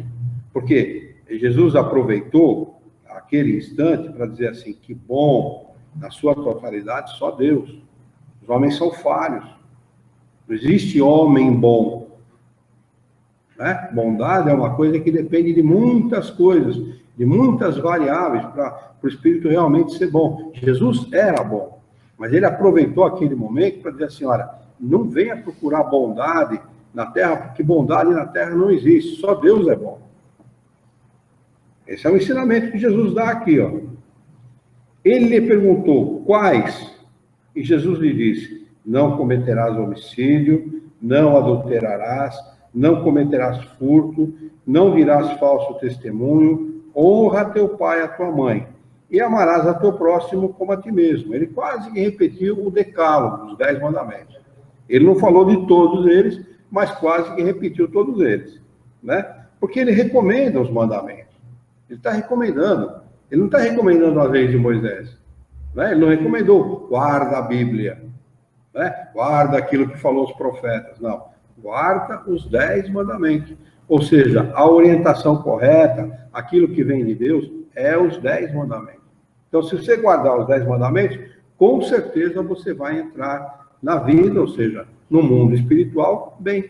Porque Jesus aproveitou aquele instante para dizer assim, que bom, na sua totalidade, só Deus. Os homens são falhos. Não existe homem bom. Né? Bondade é uma coisa que depende de muitas coisas, de muitas variáveis para o Espírito realmente ser bom. Jesus era bom, mas ele aproveitou aquele momento para dizer assim, olha, não venha procurar bondade na terra, porque bondade na terra não existe, só Deus é bom. Esse é o ensinamento que Jesus dá aqui, ó. Ele lhe perguntou, quais? E Jesus lhe disse, não cometerás homicídio, não adulterarás, não cometerás furto, não dirás falso testemunho, honra teu pai e a tua mãe, e amarás a teu próximo como a ti mesmo. Ele quase que repetiu o decálogo, os 10 mandamentos. Ele não falou de todos eles, mas quase que repetiu todos eles, né? Porque ele recomenda os mandamentos. Ele está recomendando. Ele não está recomendando as leis de Moisés, né? Ele não recomendou, guarda a Bíblia, né? Guarda aquilo que falou os profetas. Não, guarda os 10 mandamentos. Ou seja, a orientação correta, aquilo que vem de Deus, é os 10 mandamentos. Então, se você guardar os 10 mandamentos, com certeza você vai entrar na vida, ou seja, no mundo espiritual, bem.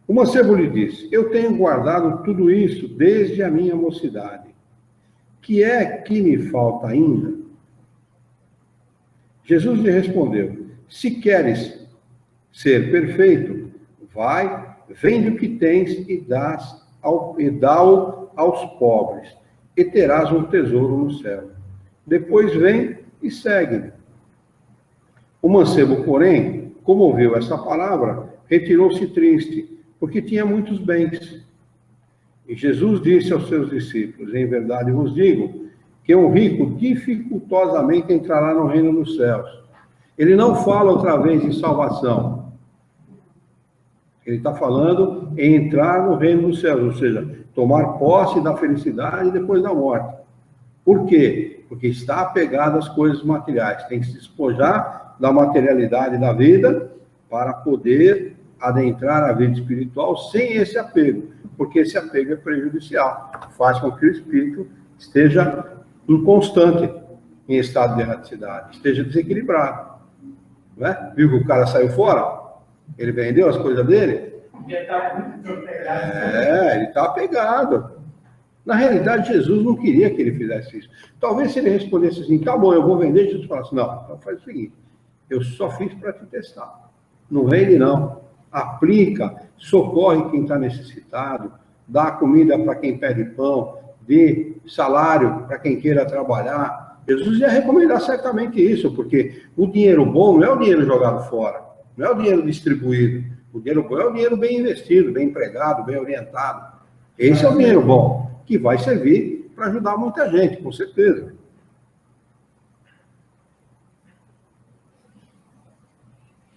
O mancebo lhe disse, eu tenho guardado tudo isso desde a minha mocidade. Que é que me falta ainda? Jesus lhe respondeu, se queres ser perfeito, vai, vende o que tens e dá-o aos pobres, e terás um tesouro no céu. Depois vem e segue-me. O mancebo, porém, como ouviu essa palavra, retirou-se triste, porque tinha muitos bens. E Jesus disse aos seus discípulos, em verdade vos digo, que um rico dificultosamente entrará no reino dos céus. Ele não fala outra vez em salvação. Ele está falando em entrar no reino dos céus, ou seja, tomar posse da felicidade depois da morte. Por quê? Porque está apegado às coisas materiais. Tem que se despojar da materialidade da vida para poder adentrar a vida espiritual sem esse apego, porque esse apego é prejudicial, faz com que o espírito esteja inconstante, em estado de erraticidade, esteja desequilibrado. Né? Viu que o cara saiu fora? Ele vendeu as coisas dele? Ele está muito apegado. Ele está apegado. Na realidade, Jesus não queria que ele fizesse isso. Talvez se ele respondesse assim, tá bom, eu vou vender, Jesus falasse, não, então faz o seguinte, eu só fiz para te testar. Não vende, não. Aplica, socorre quem está necessitado, dá comida para quem pede pão, dê salário para quem queira trabalhar. Jesus ia recomendar certamente isso, porque o dinheiro bom não é o dinheiro jogado fora, não é o dinheiro distribuído. O dinheiro bom é o dinheiro bem investido, bem empregado, bem orientado. Esse é o dinheiro bom, que vai servir para ajudar muita gente, com certeza.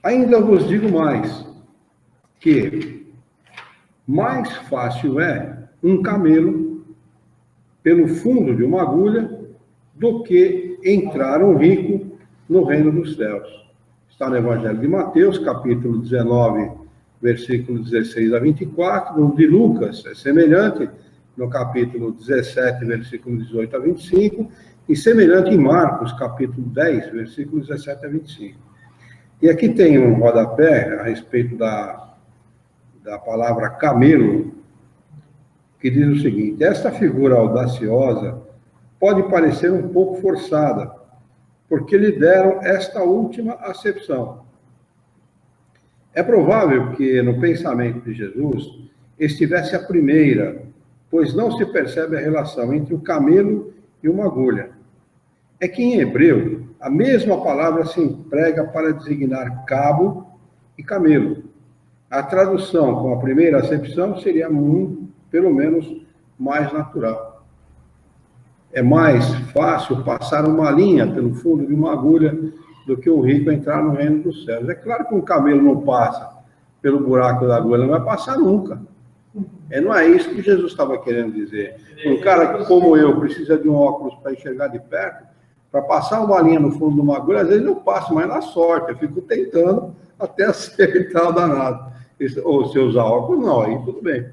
Ainda vos digo mais, que mais fácil é um camelo pelo fundo de uma agulha do que entrar um rico no reino dos céus. Está no Evangelho de Mateus, capítulo 19, versículo 16 a 24, no de Lucas é semelhante, no capítulo 17, versículo 18 a 25, e semelhante em Marcos, capítulo 10, versículo 17 a 25. E aqui tem um rodapé a respeito da palavra camelo, que diz o seguinte, esta figura audaciosa pode parecer um pouco forçada, porque lhe deram esta última acepção. É provável que no pensamento de Jesus estivesse a primeira, pois não se percebe a relação entre o camelo e uma agulha. É que em hebreu, a mesma palavra se emprega para designar cabo e camelo. A tradução com a primeira acepção seria pelo menos mais natural. é mais fácil passar uma linha pelo fundo de uma agulha do que um rico entrar no reino dos céus. É claro que um camelo não passa pelo buraco da agulha, não vai passar nunca. Não é isso que Jesus estava querendo dizer. Um cara como eu precisa de um óculos para enxergar de perto, para passar uma linha no fundo de uma agulha, às vezes eu passo, mas na sorte, eu fico tentando até acertar o danado. Ou se eu usar óculos, não, aí tudo bem.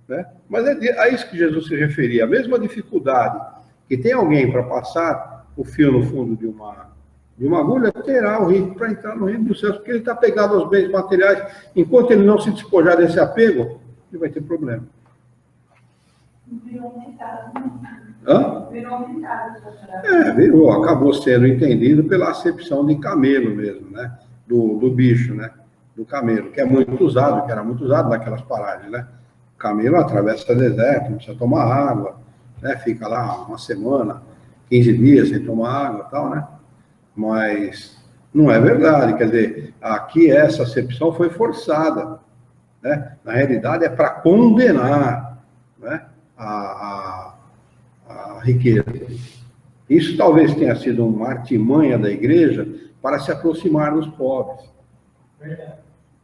Né? Mas é a isso que Jesus se referia. A mesma dificuldade que tem alguém para passar o fio no fundo de uma agulha, terá o rico para entrar no reino dos céus, porque ele está pegado aos bens materiais. Enquanto ele não se despojar desse apego, ele vai ter problema. Virou aumentado. Hã? Virou aumentado. Virou, acabou sendo entendido pela acepção de camelo mesmo, né? Do bicho, né? Do camelo, que é muito usado, que era muito usado naquelas paragens, né? O camelo atravessa o deserto, não precisa tomar água, né? Fica lá uma semana, 15 dias sem tomar água e tal, né? Mas não é verdade, quer dizer, aqui essa acepção foi forçada, né? Na realidade é para condenar, né? A riqueza. Isso talvez tenha sido uma artimanha da igreja para se aproximar dos pobres.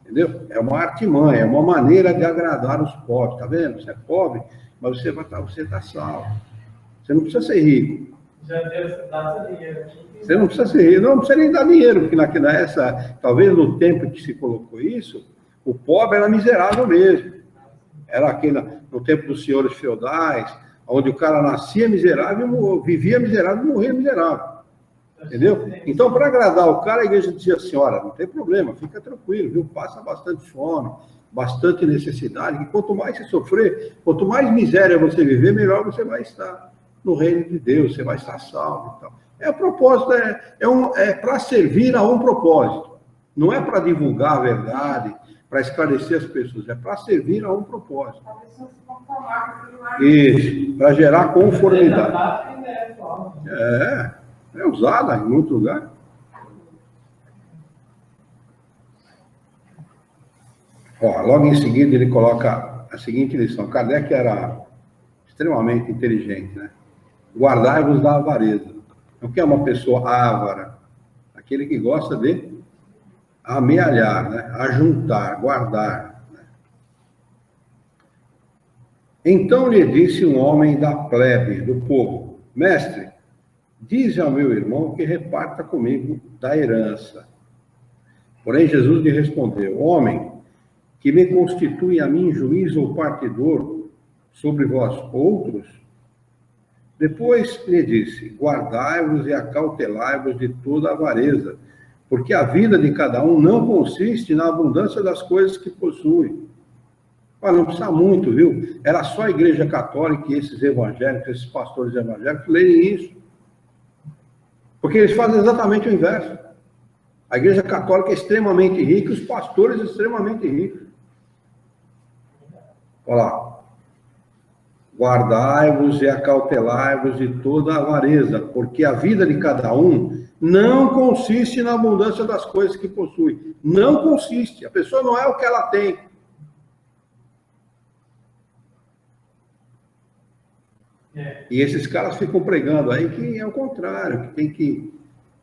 Entendeu? É uma artimanha, é uma maneira de agradar os pobres. Tá vendo? Você é pobre, mas você está salvo. Você não precisa ser rico. Já Deus dá dinheiro. Você não precisa ser rico, não precisa nem dar dinheiro, porque talvez no tempo que se colocou isso, o pobre era miserável mesmo. Era aquele, no tempo dos senhores feudais, onde o cara nascia miserável, vivia miserável e morria miserável. Entendeu? Então, para agradar o cara, a igreja dizia assim, olha, não tem problema, fica tranquilo, viu? Passa bastante fome, bastante necessidade, que quanto mais você sofrer, quanto mais miséria você viver, melhor você vai estar no reino de Deus, você vai estar salvo e tal. O propósito é para servir a um propósito. Não é para divulgar a verdade, para esclarecer as pessoas, é para servir a um propósito. Isso, para gerar conformidade. É usada em muito lugar. Logo em seguida ele coloca a seguinte lição. Kardec era extremamente inteligente, né? Guardai-vos da avareza. O que é uma pessoa ávara? Aquele que gosta de amealhar, né? Ajuntar, guardar. Né? Então lhe disse um homem da plebe, do povo, mestre, dize ao meu irmão que reparta comigo da herança. Porém Jesus lhe respondeu, homem, que me constitui a mim juiz ou partidor sobre vós outros? Depois lhe disse, guardai-vos e acautelai-vos de toda avareza, porque a vida de cada um não consiste na abundância das coisas que possui. Não precisa muito, viu? Era só a Igreja Católica e esses evangélicos, esses pastores evangélicos, lerem isso. Porque eles fazem exatamente o inverso. A Igreja Católica é extremamente rica e os pastores extremamente ricos. Olha lá. Guardai-vos e acautelai-vos de toda avareza, porque a vida de cada um não consiste na abundância das coisas que possui. Não consiste. A pessoa não é o que ela tem. E esses caras ficam pregando aí que é o contrário, que tem que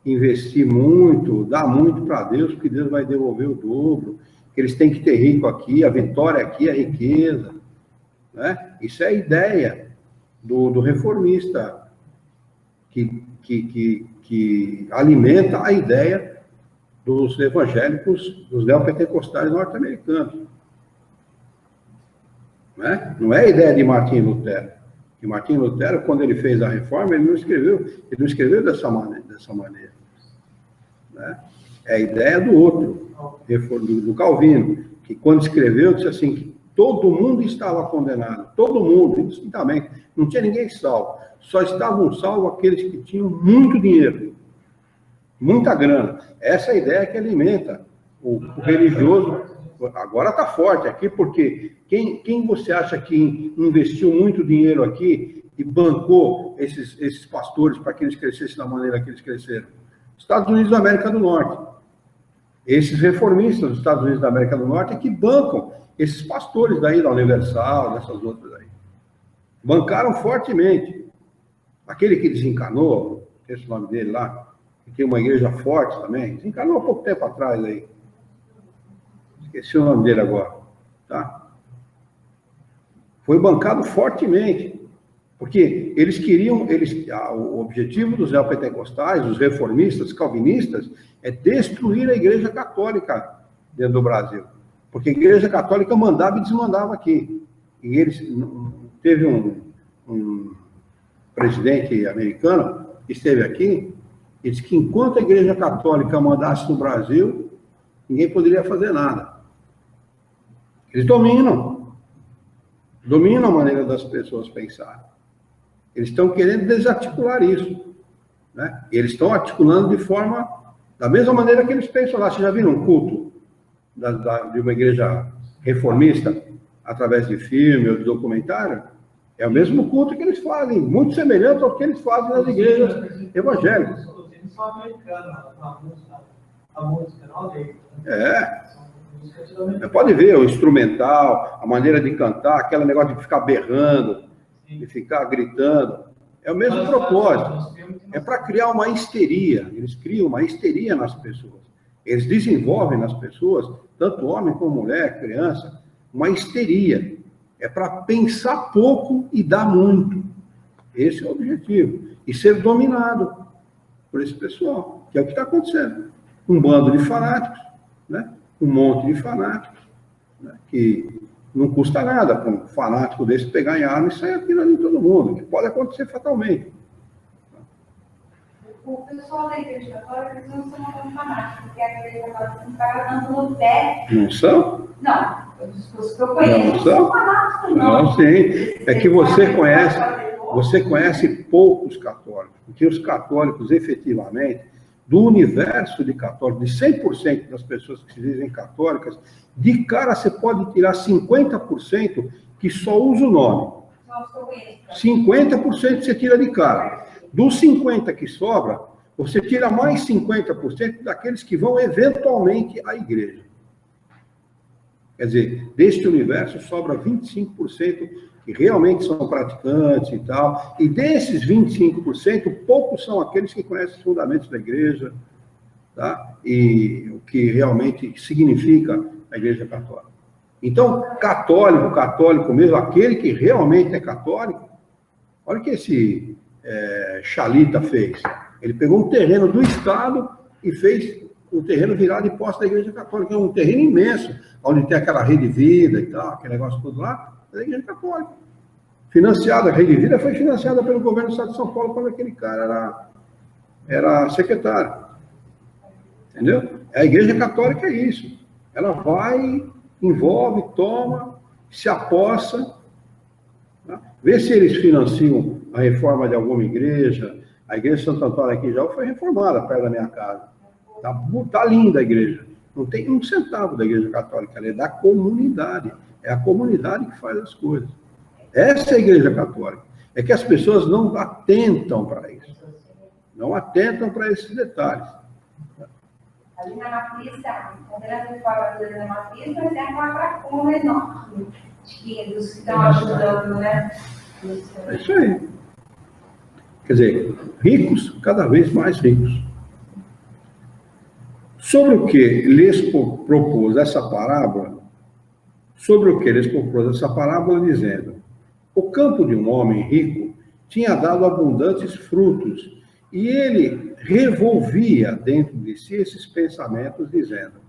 investir muito, dar muito para Deus, porque Deus vai devolver o dobro, que eles têm que ter rico aqui, a vitória aqui, a riqueza. Né? Isso é a ideia do reformista, que alimenta a ideia dos evangélicos, dos neopentecostais norte-americanos. Não é a ideia de Martim Lutero. Que Martim Lutero, quando ele fez a reforma, ele não escreveu dessa maneira. Né? É a ideia do outro, do Calvino, que quando escreveu, disse assim, que todo mundo estava condenado, todo mundo, indistintamente, não tinha ninguém salvo, só estavam salvos aqueles que tinham muito dinheiro, muita grana. Essa é a ideia que alimenta o religioso. Agora está forte aqui, porque quem você acha que investiu muito dinheiro aqui e bancou esses pastores para que eles crescessem da maneira que eles cresceram? Estados Unidos da América do Norte. Esses reformistas dos Estados Unidos da América do Norte é que bancam esses pastores daí da Universal, dessas outras aí. Bancaram fortemente. aquele que desencanou, esse nome dele lá, que tem uma igreja forte também, desencanou há pouco tempo atrás aí. Esqueci o nome dele agora, tá? Foi bancado fortemente, porque eles queriam, o objetivo dos neopentecostais, dos reformistas, calvinistas, é destruir a igreja católica dentro do Brasil. Porque a igreja católica mandava e desmandava aqui. E eles, teve um presidente americano que esteve aqui, e disse que enquanto a igreja católica mandasse no Brasil, ninguém poderia fazer nada. Eles dominam a maneira das pessoas pensarem. Eles estão querendo desarticular isso, né? E eles estão articulando de forma, da mesma maneira que eles pensam lá. Vocês já viram um culto de uma igreja reformista, através de filme ou de documentário? É o mesmo culto que eles fazem, muito semelhante ao que eles fazem nas igrejas evangélicas. Eles são americanos, a música não deles. Pode ver o instrumental, a maneira de cantar, aquele negócio de ficar berrando, de ficar gritando. É o mesmo propósito. É para criar uma histeria. Eles criam uma histeria nas pessoas. Eles desenvolvem nas pessoas, tanto homem como mulher, criança, uma histeria. É para pensar pouco e dar muito. Esse é o objetivo. E ser dominado por esse pessoal, que é o que está acontecendo. Um bando de fanáticos, né? Um monte de fanáticos, né? Que não custa nada para um fanático desse pegar em arma e sair atirando em todo mundo, que pode acontecer fatalmente. O pessoal da igreja católica, eles não são tão fanáticos, porque a igreja católica não está dando no pé. Não são? Não. Os que eu conheço não são fanáticos, não. Não, sim. É que você conhece poucos católicos, porque os católicos, efetivamente, do universo de católicos, de 100% das pessoas que se dizem católicas, de cara você pode tirar 50% que só usa o nome. 50% você tira de cara. Dos 50% que sobra, você tira mais 50% daqueles que vão eventualmente à igreja. Quer dizer, deste universo sobra 25% que realmente são praticantes e tal. E desses 25%, poucos são aqueles que conhecem os fundamentos da igreja, tá? E o que realmente significa a igreja católica. Então, católico mesmo, aquele que realmente é católico, olha o que esse Chalita fez. Ele pegou um terreno do Estado e fez o terreno virar de posse da igreja católica. É um terreno imenso, onde tem aquela Rede Vida e tal, aquele negócio todo lá, é da igreja católica. Financiada, a Rede Vida foi financiada pelo governo do Estado de São Paulo quando aquele cara era secretário. Entendeu? A igreja católica é isso. Ela vai, envolve, toma, se apossa, tá? Vê se eles financiam a reforma de alguma igreja. A igreja de Santo Antônio aqui já foi reformada perto da minha casa. Tá linda a igreja. Não tem um centavo da igreja católica, ela é da comunidade. É a comunidade que faz as coisas. Essa é a igreja católica. É que as pessoas não atentam para isso. Não atentam para esses detalhes. Ali na matriz, quando a gente fala da matriz, vai ter uma placona enorme dos que estão ajudando, né? É isso aí. Quer dizer, ricos, cada vez mais ricos. Sobre o que lhes propôs essa parábola, dizendo: o campo de um homem rico tinha dado abundantes frutos, e ele revolvia dentro de si esses pensamentos, dizendo: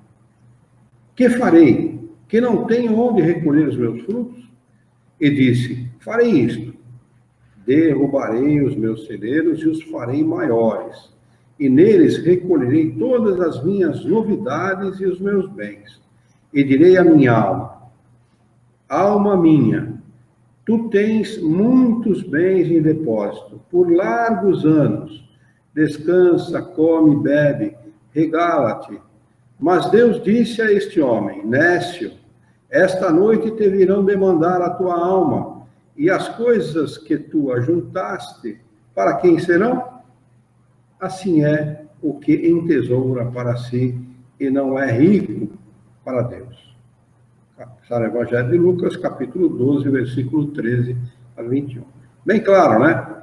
que farei, que não tenho onde recolher os meus frutos? E disse: farei isto, derrubarei os meus celeiros e os farei maiores, e neles recolherei todas as minhas novidades e os meus bens. E direi à minha alma: alma minha, tu tens muitos bens em depósito, por largos anos. Descansa, come, bebe, regala-te. Mas Deus disse a este homem: nécio, esta noite te virão demandar a tua alma, e as coisas que tu ajuntaste, para quem serão? Assim é o que entesoura para si e não é rico para Deus. Está no Evangelho de Lucas, capítulo 12, versículo 13 a 21. Bem claro, né?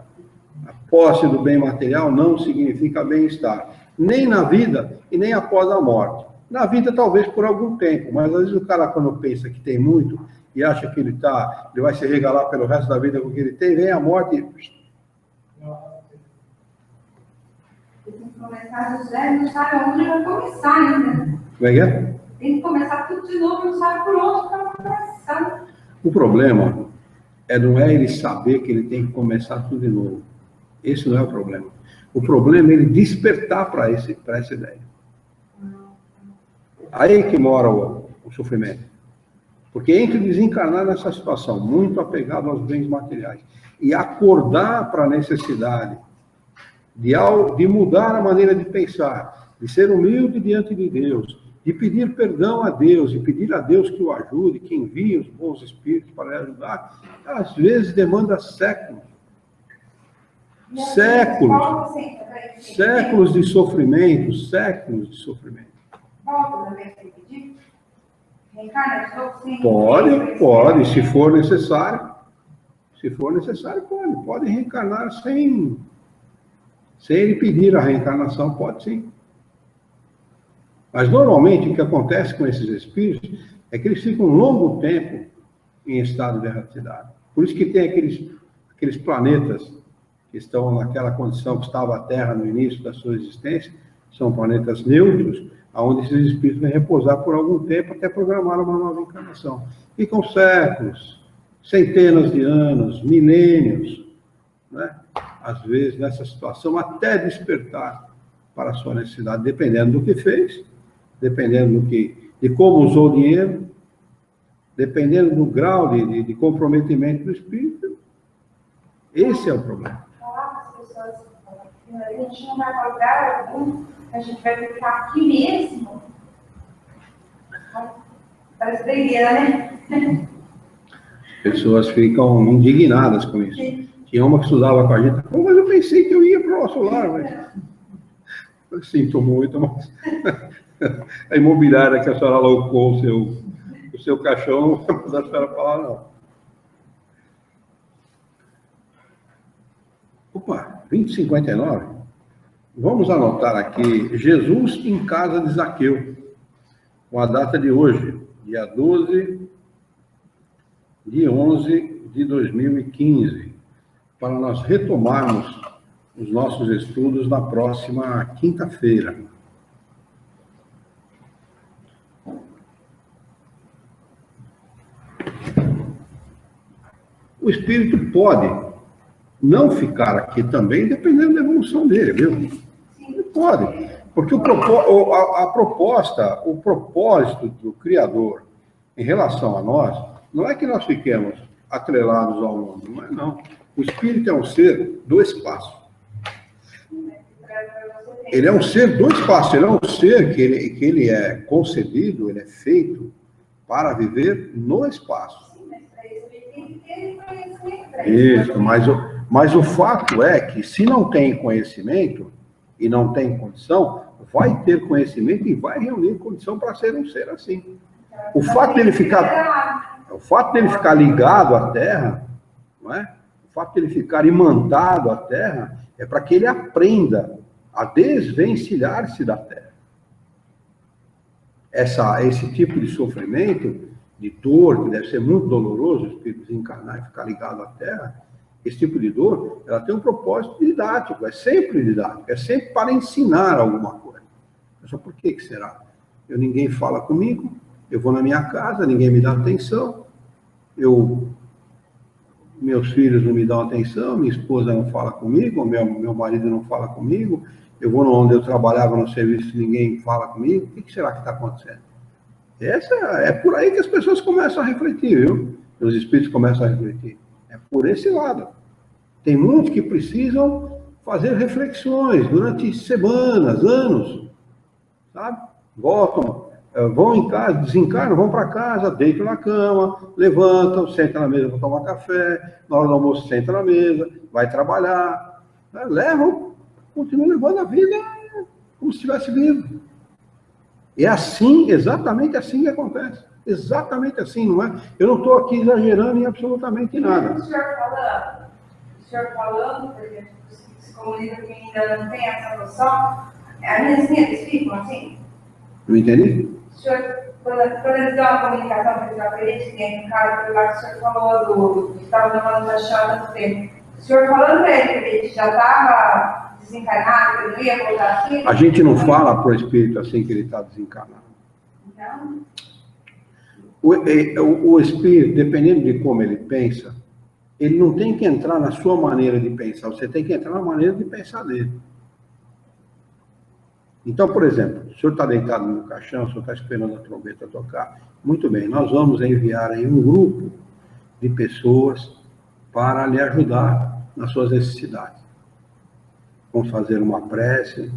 Posse do bem material não significa bem-estar, nem na vida e nem após a morte. Na vida, talvez por algum tempo, mas às vezes o cara, quando pensa que tem muito e acha que ele vai se regalar pelo resto da vida com o que ele tem, vem a morte e... Tem que começar do zero, não sabe onde vai começar ainda. Como é que é? Tem que começar tudo de novo, não sabe por onde vai começar. O problema não é ele saber que ele tem que começar tudo de novo. Esse não é o problema. O problema é ele despertar para essa ideia. Aí que mora o sofrimento. Porque entre desencarnar nessa situação, muito apegado aos bens materiais, e acordar para a necessidade de mudar a maneira de pensar, de ser humilde diante de Deus, de pedir perdão a Deus, e pedir a Deus que o ajude, que envie os bons espíritos para lhe ajudar, às vezes demanda séculos. Séculos de sofrimento, séculos de sofrimento. Pode, se for necessário. Se for necessário, pode reencarnar sem ele pedir a reencarnação, pode sim. Mas normalmente o que acontece com esses espíritos é que eles ficam um longo tempo em estado de erraticidade. Por isso que tem aqueles planetas que estão naquela condição que estava a Terra no início da sua existência, são planetas neutros, onde esses espíritos vêm repousar por algum tempo até programar uma nova encarnação. Ficam séculos, centenas de anos, milênios, né? Às vezes nessa situação, até despertar para a sua necessidade, dependendo do que fez, dependendo de como usou o dinheiro, dependendo do grau de comprometimento do espírito. Esse é o problema. Falar para as pessoas, a gente não vai para lugar algum, a gente vai ficar aqui mesmo. Parece doideira, né? Pessoas ficam indignadas com isso. Sim. Tinha uma que estudava com a gente, mas eu pensei que eu ia para o nosso lar, mas... Eu sinto muito, mas a imobiliária que a senhora alocou o seu caixão, não vai mandar a senhora falar, não. Opa, 2059. Vamos anotar aqui, Jesus em casa de Zaqueu, com a data de hoje, dia 12 de 11 de 2015, para nós retomarmos os nossos estudos na próxima quinta-feira. O espírito pode não ficar aqui também, dependendo da evolução dele, viu? Ele pode, porque o propósito do Criador em relação a nós, não é que nós fiquemos atrelados ao mundo, não é não. O espírito é um ser do espaço. Ele é um ser do espaço, ele é um ser que ele é concebido, ele é feito para viver no espaço. Isso, mas o fato é que se não tem conhecimento e não tem condição, vai ter conhecimento e vai reunir condição para ser um ser assim. O fato dele ficar ligado à Terra, não é? O fato dele ficar imantado à Terra é para que ele aprenda a desvencilhar-se da Terra. Esse tipo de sofrimento, de dor, que deve ser muito doloroso, o espírito desencarnar e ficar ligado à Terra, esse tipo de dor, ela tem um propósito didático, é sempre didático, é sempre para ensinar alguma coisa. Só por que será? Ninguém fala comigo, eu vou na minha casa, ninguém me dá atenção, meus filhos não me dão atenção, minha esposa não fala comigo, meu marido não fala comigo, eu vou onde eu trabalhava no serviço, ninguém fala comigo, o que será que está acontecendo? É por aí que as pessoas começam a refletir, viu? Os espíritos começam a refletir. É por esse lado. Tem muitos que precisam fazer reflexões durante semanas, anos, sabe? Voltam, vão em casa, desencarnam, vão para casa, deitam na cama, levantam, sentam na mesa para tomar café, na hora do almoço senta na mesa, vai trabalhar, né? Continuam levando a vida como se estivesse vivo. É assim, exatamente assim que acontece. Exatamente assim, não é? Eu não estou aqui exagerando em absolutamente nada. O senhor falando, porque se comunica que ainda não tem essa noção, as minhas netas ficam assim? Não entendi? O senhor, quando eles dão uma comunicação que eles acreditam, que tem um cara lá que o senhor falou que estava levando uma chata do tempo. O senhor falando para ele que ele já estava desencarnado, que ele não ia voltar assim? A gente não fala para o espírito assim que ele está desencarnado. Então, o espírito, dependendo de como ele pensa, ele não tem que entrar na sua maneira de pensar, você tem que entrar na maneira de pensar dele. Então, por exemplo, o senhor está deitado no caixão, o senhor está esperando a trombeta tocar. Muito bem, nós vamos enviar aí um grupo de pessoas para lhe ajudar nas suas necessidades. Vamos fazer uma prece.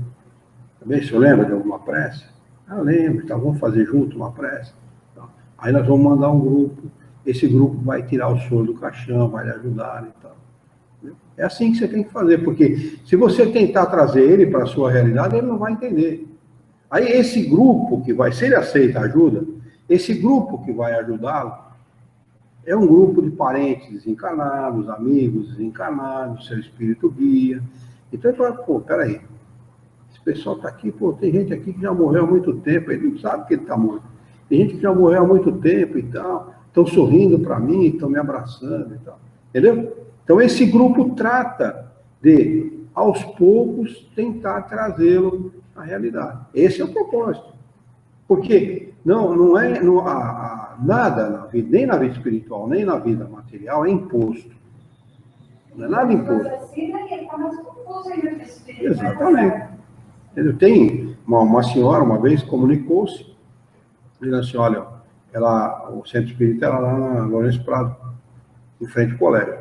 Também, o senhor lembra de alguma prece? Ah, lembro, então vamos fazer junto uma prece. Então, aí nós vamos mandar um grupo, esse grupo vai tirar o senhor do caixão, vai lhe ajudar e tal. É assim que você tem que fazer, porque se você tentar trazer ele para a sua realidade, ele não vai entender. Aí esse grupo que vai, se ele aceita ajuda, esse grupo que vai ajudá-lo, é um grupo de parentes desencarnados, amigos desencarnados, seu espírito guia. Então ele fala, pô, peraí, esse pessoal está aqui, pô, tem gente aqui que já morreu há muito tempo, ele não sabe que ele está morto. Tem gente que já morreu há muito tempo e tal, estão sorrindo para mim, estão me abraçando e tal. Entendeu? Então esse grupo trata de, aos poucos, tentar trazê-lo à realidade. Esse é o propósito. Porque nada na vida, nem na vida espiritual, nem na vida material, é imposto. Não é nada imposto. Exatamente. Tem uma senhora, uma vez, comunicou-se, dizendo assim, olha, o centro espírita era lá na Lourenço Prado, em frente ao colégio.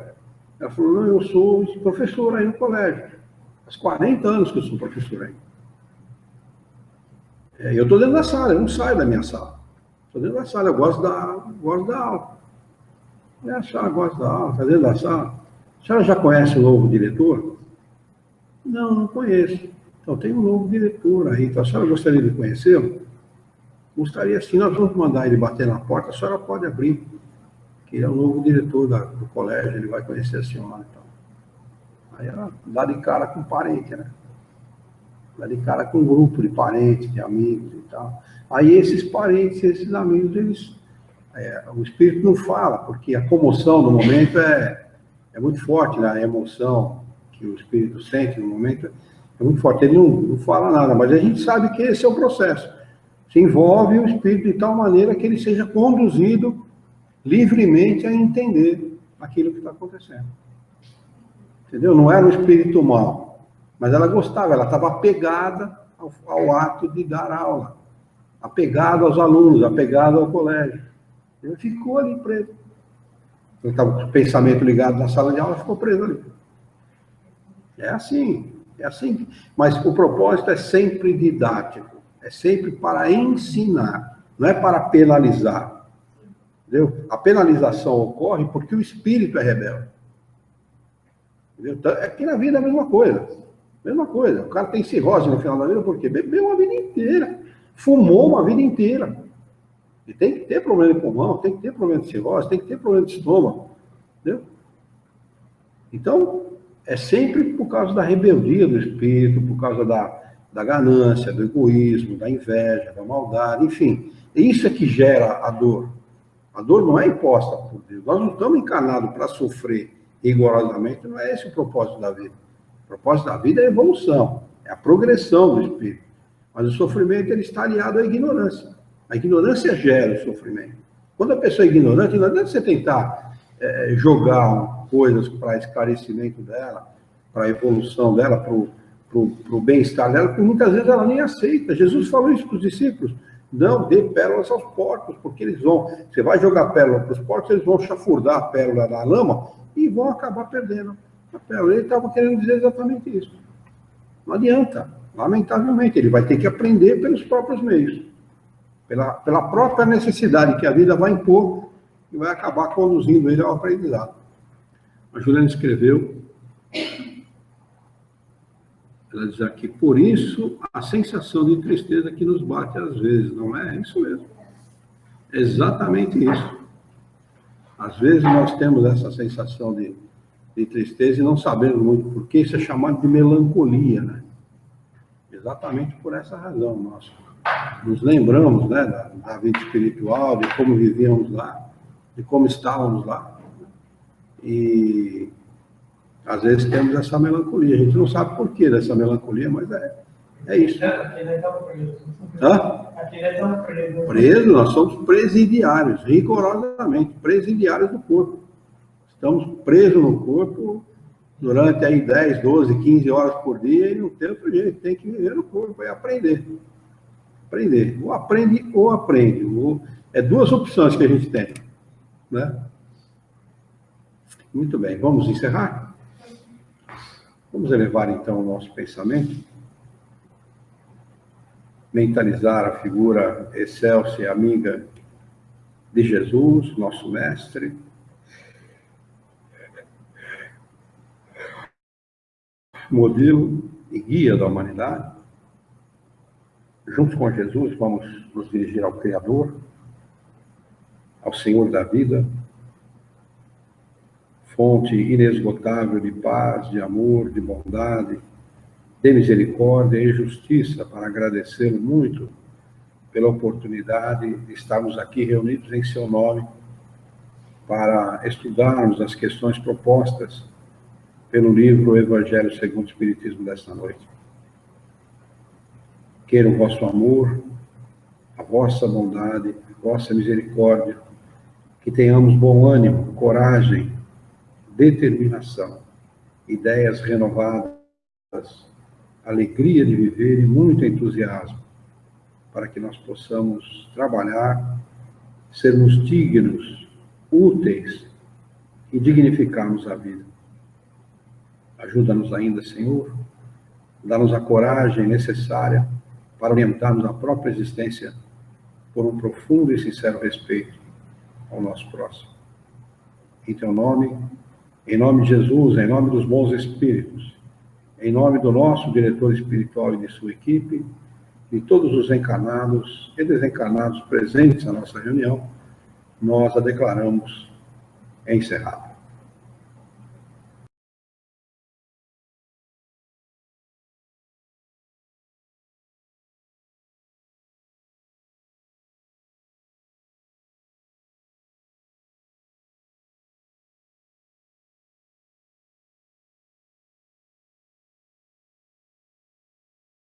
Ela falou, não, eu sou professora aí no colégio. Faz 40 anos que eu sou professora aí. Eu estou dentro da sala, eu não saio da minha sala. Estou dentro da sala, eu gosto da aula. A senhora gosta da aula, está dentro da sala. A senhora já conhece o novo diretor? Não conheço. Então tem um novo diretor aí. Então a senhora gostaria de conhecê-lo? Gostaria sim, nós vamos mandar ele bater na porta, a senhora pode abrir. Que ele é o novo diretor do colégio, ele vai conhecer a senhora. Então. Aí ela dá de cara com parente, né? Dá de cara com um grupo de parentes, de amigos e tal. Aí esses parentes, esses amigos, o espírito não fala, porque a comoção no momento é muito forte, né? A emoção que o espírito sente no momento é muito forte. Ele não fala nada, mas a gente sabe que esse é o processo. Se envolve o espírito de tal maneira que ele seja conduzido livremente a entender aquilo que está acontecendo. Entendeu? Não era um espírito mau, mas ela gostava, ela estava apegada ao ato de dar aula, apegada aos alunos, apegada ao colégio. Ele ficou ali preso. Ele estava com o pensamento ligado na sala de aula, ficou preso ali. É assim. Mas o propósito é sempre didático, é sempre para ensinar, não é para penalizar. Entendeu? A penalização ocorre porque o espírito é rebelde. Entendeu? Então, aqui na vida é a mesma coisa. Mesma coisa. O cara tem cirrose no final da vida porque bebeu uma vida inteira. Fumou uma vida inteira. E tem que ter problema de pulmão, tem que ter problema de cirrose, tem que ter problema de estômago. Entendeu? Então, é sempre por causa da rebeldia do espírito, por causa da ganância, do egoísmo, da inveja, da maldade, enfim. Isso é que gera a dor. A dor não é imposta por Deus. Nós não estamos encarnados para sofrer rigorosamente, não é esse o propósito da vida. O propósito da vida é a evolução, é a progressão do espírito. Mas o sofrimento ele está aliado à ignorância. A ignorância gera o sofrimento. Quando a pessoa é ignorante, não adianta você tentar jogar coisas para esclarecimento dela, para a evolução dela, para o bem-estar dela, porque muitas vezes ela nem aceita. Jesus falou isso para os discípulos. Não dê pérolas aos porcos, porque eles vão... Você vai jogar pérola para os porcos, eles vão chafurdar a pérola na lama e vão acabar perdendo a pérola. Ele estava querendo dizer exatamente isso. Não adianta. Lamentavelmente, ele vai ter que aprender pelos próprios meios. Pela própria necessidade que a vida vai impor e vai acabar conduzindo ele ao aprendizado. A Juliana escreveu... Ela diz aqui, por isso a sensação de tristeza que nos bate às vezes, não é? É isso mesmo. É exatamente isso. Às vezes nós temos essa sensação de de tristeza e não sabemos muito por que isso é chamado de melancolia, né? Exatamente por essa razão. Nós nos lembramos, né, da vida espiritual, de como vivíamos lá, de como estávamos lá. E às vezes temos essa melancolia. A gente não sabe por que dessa melancolia, mas é isso. Aqui nós estamos presos. Hã? Aqui nós estamos presos. Presos, nós somos presidiários, rigorosamente, presidiários do corpo. Estamos presos no corpo durante aí 10, 12, 15 horas por dia e não tem outro jeito, tem que viver no corpo e aprender. Aprender. Ou aprende ou aprende. É duas opções que a gente tem, né? Muito bem, vamos encerrar? Vamos elevar então o nosso pensamento, mentalizar a figura excelsa e amiga de Jesus, nosso mestre, modelo e guia da humanidade. Juntos com Jesus, vamos nos dirigir ao Criador, ao Senhor da vida, fonte inesgotável de paz, de amor, de bondade, de misericórdia e justiça, para agradecê-lo muito pela oportunidade de estarmos aqui reunidos em seu nome para estudarmos as questões propostas pelo livro Evangelho segundo o Espiritismo desta noite. Queira o vosso amor, a vossa bondade, a vossa misericórdia, que tenhamos bom ânimo, coragem, determinação, ideias renovadas, alegria de viver e muito entusiasmo, para que nós possamos trabalhar, sermos dignos, úteis e dignificarmos a vida. Ajuda-nos ainda, Senhor, dá-nos a coragem necessária para orientarmos a própria existência por um profundo e sincero respeito ao nosso próximo. Em teu nome, em nome de Jesus, em nome dos bons espíritos, em nome do nosso diretor espiritual e de sua equipe, de todos os encarnados e desencarnados presentes na nossa reunião, nós a declaramos encerrada.